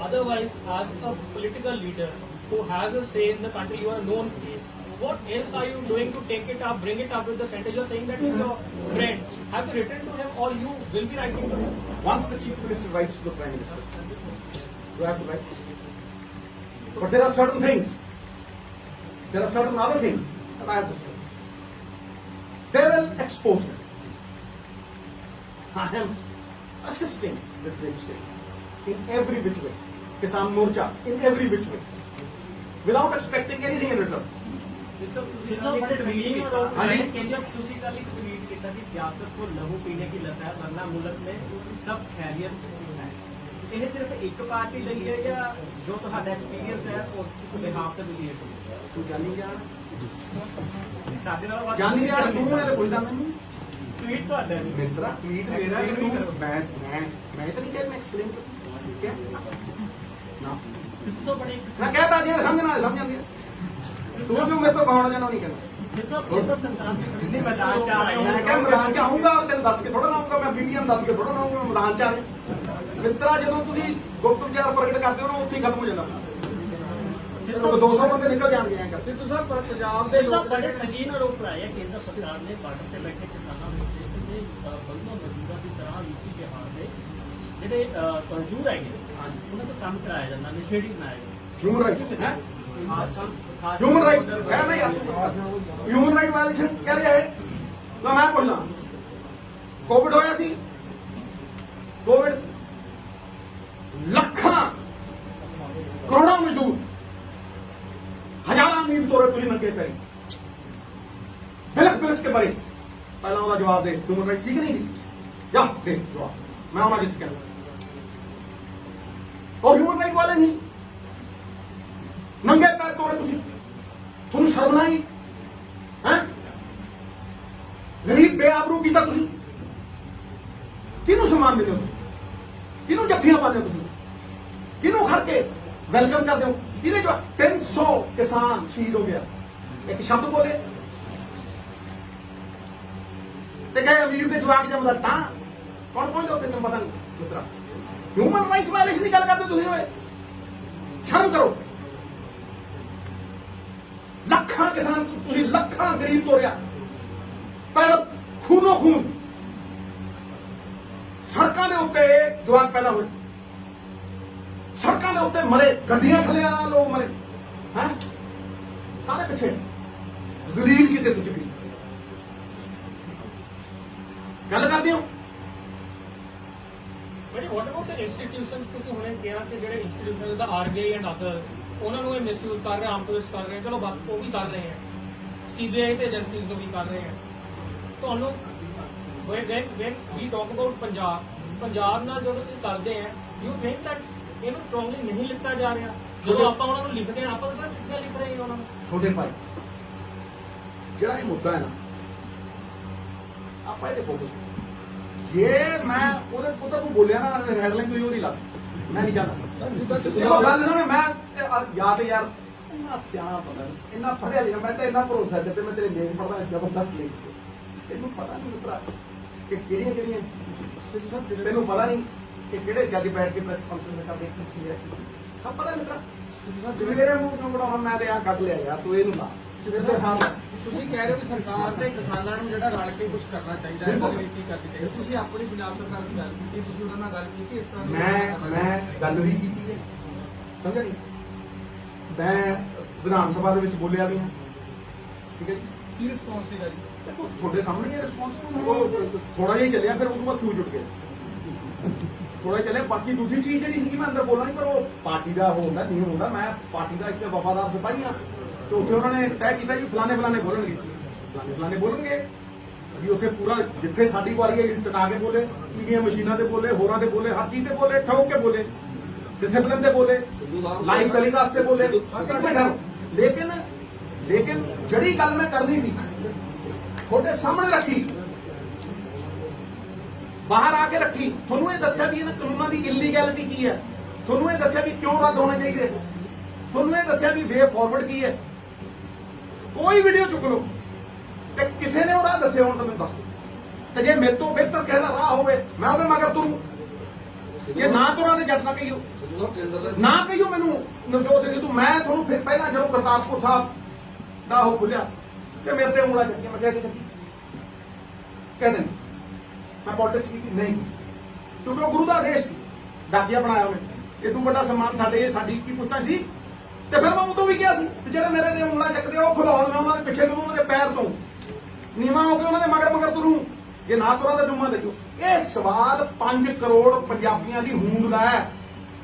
otherwise, as a political leader who has a say in the country, you are a known face. What else are you doing to take it up, bring it up with the center? You're saying that he's your friend. Have you written to him or you will be writing to him? Once the Chief Minister writes to the Prime Minister, you have to write. But there are certain things, there are certain other things that I have to say. They will expose them. I am assisting this great state in every which way. Kisan Morcha, in every which way. Without expecting anything in return. सियासत को लहू पीने की लत है, वरना मुल्क में सब खैरियत है। ये सिर्फ एक पार्टी लगी है या जो तुम्हारा एक्सपीरियंस है उस लिहाज से तुझे तू जानी यार साथी जानी यार तू ने कोई दाम नहीं ट्वीट तो आता है ਮਿੱਤਰਾ ਟਵੀਟ ਮੇਰਾ ਕਿ ਤੂੰ ਮੈਂ ਤਾਂ ਨਹੀਂ ਕਿਹਾ ਮੈਂ ਐਕਸਪਲੇਨ ਠੀਕ ਹੈ ਨਾ तो बड़े ਮੈਂ ਕਹਿਤਾ ਜਿਹੜੇ ਸਮਝਣਾ ਸਮਝ ਜਾਂਦੀ ਹੈ ਤੂੰ ਜੋ ਮੇਰੇ ਤੋਂ ਕਹਾਉਣਾ ਜਾਣਾ ਨਹੀਂ ਕਹਿੰਦਾ नहीं मैदान चाह रहे ਮੈਂ हैं ਕਿਹਾ ਮੈਦਾਨ ਚ ਆਉਂਗਾ ਤੈਨੂੰ ਦੱਸ ਕੇ ਥੋੜਾ ਨਾ ਆਉਂਗਾ ਮੈਂ ਵੀਡੀਓ ਦੱਸ ਕੇ ਥੋੜਾ ਨਾ ਆਉਂਗਾ ਮੈਦਾਨ ਚ ਆ ਰਿਹਾ ਮਿੱਤਰਾ ਜਦੋਂ ਤੁਸੀਂ ਗੁਪਤ ਵਿਚਾਰ ਪ੍ਰਗਟ ਕਰਦੇ ਹੋ ਨਾ ਉੱਥੇ ਹੀ ਖਤਮ ਹੋ ਜਾਂਦਾ 200 ਬੰਦੇ ਨਿਕਲ ਜਾਣਗੇ ਐਂ ਕਰ ਸਿੱਧੂ ਸਾਹਿਬ ਪਰ ਪੰਜਾਬ ਦੇ सिर्फ ਲੋਕ बड़े संगीन आरोप लगाए केंद्र सरकार ने बार्डर से बैठे किसानों बंधों मौजूदा की तरह यूपी बिहार में ਜਿਹੜੇ ਮਜ਼ਦੂਰ ਹੈਗੇ ਉਹਨਾਂ ਤੋਂ ਕੰਮ ਕਰਾਇਆ ਜਾਂਦਾ ਨਸ਼ੇੜੀ ਬਣਾਇਆ ਜਾਂਦਾ ਹਿਊਮਨ ਰਾਈਟ ਹੈ ਖਾਸ ਹਿਊਮਨ ਰਾਈਟ ਹੈ ਨਾ ਯਾਰ ਹਿਊਮਨ ਰਾਈਟ ਵਾਇਲੇਸ਼ਨ ਕਹਿ ਰਿਹਾ ਹੈ ਨਾ ਮੈਂ ਪੁੱਛਣਾ ਕੋਵਿਡ ਹੋਇਆ ਸੀ ਕੋਵਿਡ ਲੱਖਾਂ ਕਰੋੜਾਂ ਮਜ਼ਦੂਰ ਹਜ਼ਾਰਾਂ ਮੀਲ ਤੋਰੇ ਤੁਸੀਂ ਨੰਗੇ ਪੈ ਬਿਲਕ ਕੇ ਮਰੇ ਪਹਿਲਾਂ ਉਹਦਾ ਜਵਾਬ ਦੇ ਹਿਊਮਨ ਰਾਈਟ ਸੀ ਕਿ ਨਹੀਂ ਸੀ ਜਾ ਦੇ ਜਵਾਬ ਮੈਂ ਉਹਨਾਂ ਜਿੱਤ ਕੇ ਉਹ ਹਿਊਮਨ ਰਾਈਟ ਵਾਲੇ ਨਹੀਂ ਨੰਗੇ ਪੈਰ ਤੋੜੇ ਤੁਸੀਂ ਤੁਹਾਨੂੰ ਸ਼ਰਮ ਨਾ ਆਈ ਹੈ ਗਰੀਬ ਬੇਆਬਰੂ ਕੀਤਾ ਤੁਸੀਂ ਕਿਹਨੂੰ ਸਨਮਾਨ ਦਿੰਦੇ ਹੋ ਤੁਸੀਂ ਕਿਹਨੂੰ ਜੱਫੀਆਂ ਪਾਉਂਦੇ ਹੋ ਤੁਸੀਂ ਕਿਹਨੂੰ ਖੜ ਕੇ ਵੈਲਕਮ ਕਰਦੇ ਹੋ ਕਿਹਦੇ ਜੋ 300 ਕਿਸਾਨ ਸ਼ਹੀਦ ਹੋ ਗਿਆ ਇੱਕ ਸ਼ਬਦ ਬੋਲੇ ਤੇ ਕਹੇ ਅਮੀਰ ਦੇ ਜਵਾਕ ਜਮਦਾ ਤਾਂ ਕੌਣ ਕੌਣ ਜੋ ਤੈਨੂੰ ਪਤਾ ਨਹੀਂ ਮਿੱਤਰਾ ਹਿਊਮਨ ਰਾਈਟ ਵਾਇਲੇਸ਼ਨ ਦੀ ਗੱਲ ਕਰਦੇ ਤੁਸੀਂ ਹੋਏ ਸ਼ਰਮ ਕਰੋ ਲੱਖਾਂ ਕਿਸਾਨ ਤੁਸੀਂ ਲੱਖਾਂ ਗਰੀਬ ਤੋਰਿਆ ਪਰ ਖੂਨੋ ਖੂਨ ਸੜਕਾਂ ਦੇ ਉੱਤੇ ਜਵਾਕ ਪੈਦਾ ਹੋਏ ਸੜਕਾਂ ਦੇ ਉੱਤੇ ਮਰੇ ਗੱਡੀਆਂ ਥੱਲੇ ਆ ਲੋਕ ਮਰੇ ਹੈ ਕਾਹਦੇ ਪਿੱਛੇ ਜ਼ਲੀਲ ਕੀਤੇ ਤੁਸੀਂ ਵੀ ਗੱਲ ਕਰਦੇ ਹੋ but what about the institutions ਤੁਸੀਂ ਹੁਣੇ ਕਿਹਾ ਕਿ ਜਿਹੜੇ institutions the RBI and others ਉਹਨਾਂ ਨੂੰ ਇਹ ਮਿਸਯੂਜ਼ ਕਰ ਰਹੇ ਆਮ ਪੁਲਿਸ ਕਰ ਰਹੇ ਚਲੋ ਬਾਕੀ ਉਹ ਵੀ ਕਰ ਰਹੇ ਹੈ ਸੀਬੀਆਈ ਤੇ ਏਜੰਸੀਜ਼ ਨੂੰ ਵੀ ਕਰ ਰਹੇ ਹੈ ਤੁਹਾਨੂੰ when we talk about Punjab ਨਾਲ ਜਦੋਂ ਤੁਸੀਂ ਕਰਦੇ ਆ ਯੂ ਥਿੰਕ ਦੈਟ ਇਹਨੂੰ ਸਟਰੋਂਗਲੀ ਨਹੀਂ ਲਿਖਿਆ ਜਾ ਰਿਹਾ ਜਦੋਂ ਆਪਾਂ ਉਹਨਾਂ ਨੂੰ ਲਿਖਦੇ ਆ ਆਪਾਂ ਤਾਂ ਕਿੱਥੇ ਲਿਖ ਰਹੇ ਹਾਂ ਉਹਨਾਂ ਨੂੰ ਛੋਟੇ ਭਾਈ ਜਿਹੜਾ ਇਹ ਮੁੱਦਾ ਹੈ ਨਾ ਆਪਾਂ ਇਹਦੇ ਫੋਕਸ ਜੇ ਮੈਂ ਉਹਦੇ ਪੁੱਤਰ ਨੂੰ ਬੋਲਿਆ ਨਾ ਹੈਡਲਾਈਨ ਕੋਈ ਉਹ ਨਹੀਂ ਲੱਗ ਮੈਂ ਨਹੀਂ ਚਾਹਦਾ ਉਹ ਗੱਲ ਨਾ ਮੈਂ ਯਾਦ ਯਾਰ ਇੰਨਾ ਸਿਆਣਾ ਪਤਾ ਨਹੀਂ ਇੰਨਾ ਪੜਿਆ ਲਿਖਿਆ ਮੈਂ ਤਾਂ ਇੰਨਾ ਭਰੋਸਾ ਤੇ ਮੈਂ ਤੇਰੇ ਲੇਖ ਪੜਦਾ ਜ਼ਬਰਦਸਤ ਲੇਖ ਤੈਨੂੰ ਪਤਾ ਨਹੀਂ ਭਰਾ ਕਿ ਕਿਹੜੀਆਂ ਕਿਹੜੀਆਂ ਤੈਨੂੰ ਪਤਾ ਨਹੀਂ ਕਿ ਕਿਹੜੇ ਜੱਜ ਬੈਠ ਕੇ ਪ੍ਰੈਸ ਕਾਨਫਰੰਸ ਕਰਦੇ ਕੀ ਹੈ ਸਭ ਪਤਾ ਮਿੱਤਰਾ ਜਿਵੇਂ ਮੇਰੇ ਮੂੰਹ ਨੂੰ ਬਣਾਉਣਾ ਮੈਂ ਤੇ ਆ ਕੱਢ ਲਿਆ ਯਾਰ ਤੂੰ ਇਹਨੂੰ ਲਾ ਸਿੱਧੇ ਸਾਹਮਣੇ ਤੁਸੀਂ ਕਹਿ ਰਹੇ ਹੋ ਕਿ ਸਰਕਾਰ ਤੇ ਕਿਸਾਨਾਂ ਨੂੰ ਜਿਹੜਾ ਰਲ ਕੇ ਕੁਝ ਕਰਨਾ ਚਾਹੀਦਾ ਹੈ ਰਾਜਨੀਤੀ ਕਰਨੀ ਚਾਹੀਦੀ ਤੁਸੀਂ ਆਪਣੀ ਪੰਜਾਬ ਸਰਕਾਰ ਦੀ ਗੱਲ ਕੀਤੀ ਤੁਸੀਂ ਉਹਨਾਂ ਨਾਲ ਗੱਲ ਕੀਤੀ ਇਸ ਤਰ੍ਹਾਂ ਮੈਂ ਗੱਲ ਵੀ ਕੀਤੀ ਹੈ ਸਮਝ ਨਹੀਂ ਮੈਂ ਵਿਧਾਨ ਸਭਾ ਦੇ ਵਿੱਚ ਬੋਲਿਆ ਵੀ ਹਾਂ ਠੀਕ ਹੈ ਜੀ ਕੀ ਰਿਸਪੌਂਸ ਸੀਗਾ ਜੀ ਦੇਖੋ ਤੁਹਾਡੇ ਸਾਹਮਣੇ ਰਿਸਪੌਂਸ ਉਹ ਥੋੜਾ ਜਿਹਾ ਹੀ ਚੱਲਿਆ ਫਿਰ ਉਦੋਂ ਬਾਅਦ ਕਿਉਂ ਜੁਟ ਗਿਆ ਥੋੜਾ ਜਿਹਾ ਚੱਲਿਆ ਬਾਕੀ ਦੂਜੀ ਚੀਜ਼ ਜਿਹੜੀ ਸੀ ਮੈਂ ਅੰਦਰ ਬੋਲਣਾ ਨਹੀਂ ਪਰ ਉਹ ਪਾਰਟੀ ਦਾ ਹੁੰਦਾ ਨਹੀਂ ਹੁੰਦਾ ਮੈਂ ਪਾਰਟੀ ਦਾ ਇੱਕ ਵਫਾਦਾਰ ਸਿਪਾਹੀ ਹਾਂ ਤੇ ਉੱਥੇ ਉਹਨਾਂ ਨੇ ਤੈਅ ਕੀਤਾ ਕਿ ਫਲਾਣੇ ਫਲਾਣੇ ਬੋਲਣਗੇ ਅਸੀਂ ਉੱਥੇ ਪੂਰਾ ਜਿੱਥੇ ਸਾਡੀ ਵਾਰੀ ਹੈ ਟਕਾ ਕੇ ਬੋਲੇ ਈਵੀਐਮ ਮਸ਼ੀਨਾਂ ਤੇ ਬੋਲੇ ਹੋਰਾਂ ਤੇ ਬੋਲੇ ਹਰ ਚੀਜ਼ ਤੇ ਬੋਲੇ ਠੋਕ ਕੇ ਬੋਲੇ ਡਿਸਪਲਿਨ ਤੇ ਬੋਲੇ ਲਾਈਵ ਟੈਲੀਕਾਸਟ ਤੇ ਬੋਲੇ ਲੇਕਿਨ ਜਿਹੜੀ ਗੱਲ ਮੈਂ ਕਰਨੀ ਸੀ ਤੁਹਾਡੇ ਸਾਹਮਣੇ ਰੱਖੀ ਬਾਹਰ ਆ ਕੇ ਰੱਖੀ ਤੁਹਾਨੂੰ ਇਹ ਦੱਸਿਆ ਵੀ ਇਹਨਾਂ ਕਾਨੂੰਨਾਂ ਦੀ ਇਲੀਗੈਲਿਟੀ ਕੀ ਹੈ ਤੁਹਾਨੂੰ ਇਹ ਦੱਸਿਆ ਵੀ ਕਿਉਂ ਰੱਦ ਹੋਣੇ ਚਾਹੀਦੇ ਤੁਹਾਨੂੰ ਇਹ ਦੱਸਿਆ ਵੀ ਵੇ ਫਾਰਵਰਡ ਕੀ ਹੈ ਕੋਈ ਵੀਡੀਓ ਚੁੱਕ ਲਓ ਤੇ ਕਿਸੇ ਨੇ ਉਹ ਰਾਹ ਦੱਸਿਆ ਹੁਣ ਤਾਂ ਮੈਨੂੰ ਦੱਸ ਦਿਓ ਤੇ ਜੇ ਮੇਰੇ ਤੋਂ ਬਿਹਤਰ ਕਿਸੇ ਦਾ ਰਾਹ ਹੋਵੇ ਮੈਂ ਉਹਦੇ ਮਗਰ ਤੁਰੂ ਜੇ ਨਾ ਤੁਰਾਂ ਤੇ ਜੱਟ ਨਾ ਕਹੀਓ ਨਾ ਕਹੀਓ ਮੈਨੂੰ ਨਵਜੋਤ ਸਿੰਘ ਤੂੰ ਮੈਂ ਤੁਹਾਨੂੰ ਫਿਰ ਪਹਿਲਾਂ ਜਦੋਂ ਕਰਤਾਰਪੁਰ ਸਾਹਿਬ ਦਾ ਉਹ ਖੁੱਲਿਆ ਤੇ ਮੇਰੇ ਤੇ ਉਂਗਲਾਂ ਚੱਕੀਆਂ ਮੈਂ ਕਿਹਾ ਕਿ ਚੱਕੀ ਕਹਿੰਦੇ ਨਹੀਂ ਮੈਂ ਪੋਲਿਟਿਕਸ ਕੀਤੀ ਨਹੀਂ ਕਿਉਂਕਿ ਉਹ ਗੁਰੂ ਦਾ ਆਦੇਸ਼ ਸੀ ਡਾਕੀਆ ਬਣਾਇਆ ਉਹਨੇ ਇਹ ਤੋਂ ਵੱਡਾ ਸਨਮਾਨ ਸਾਡੀ ਕੀ ਪੁੱਛਣਾ ਸੀ ਤੇ ਫਿਰ ਮੈਂ ਉਦੋਂ ਵੀ ਕਿਹਾ ਸੀ ਕਿ ਜਿਹੜੇ ਮੇਰੇ ਤੇ ਉਂਗਲਾਂ ਚੱਕਦੇ ਉਹ ਖੁਲਾਉਣ ਮੈਂ ਉਹਨਾਂ ਦੇ ਪਿੱਛੇ ਨੂੰ ਉਹਨਾਂ ਦੇ ਪੈਰ ਤੋਂ ਨੀਵਾਂ ਹੋ ਕੇ ਉਹਨਾਂ ਦੇ ਮਗਰ ਤੁਰੂ ਜੇ ਨਾ ਤੁਰਾਂ ਤਾਂ ਜੁਮਾ ਦੇਖੋ ਇਹ ਸਵਾਲ 5 ਕਰੋੜ ਪੰਜਾਬੀਆਂ ਦੀ ਹੋਂਦ ਦਾ ਹੈ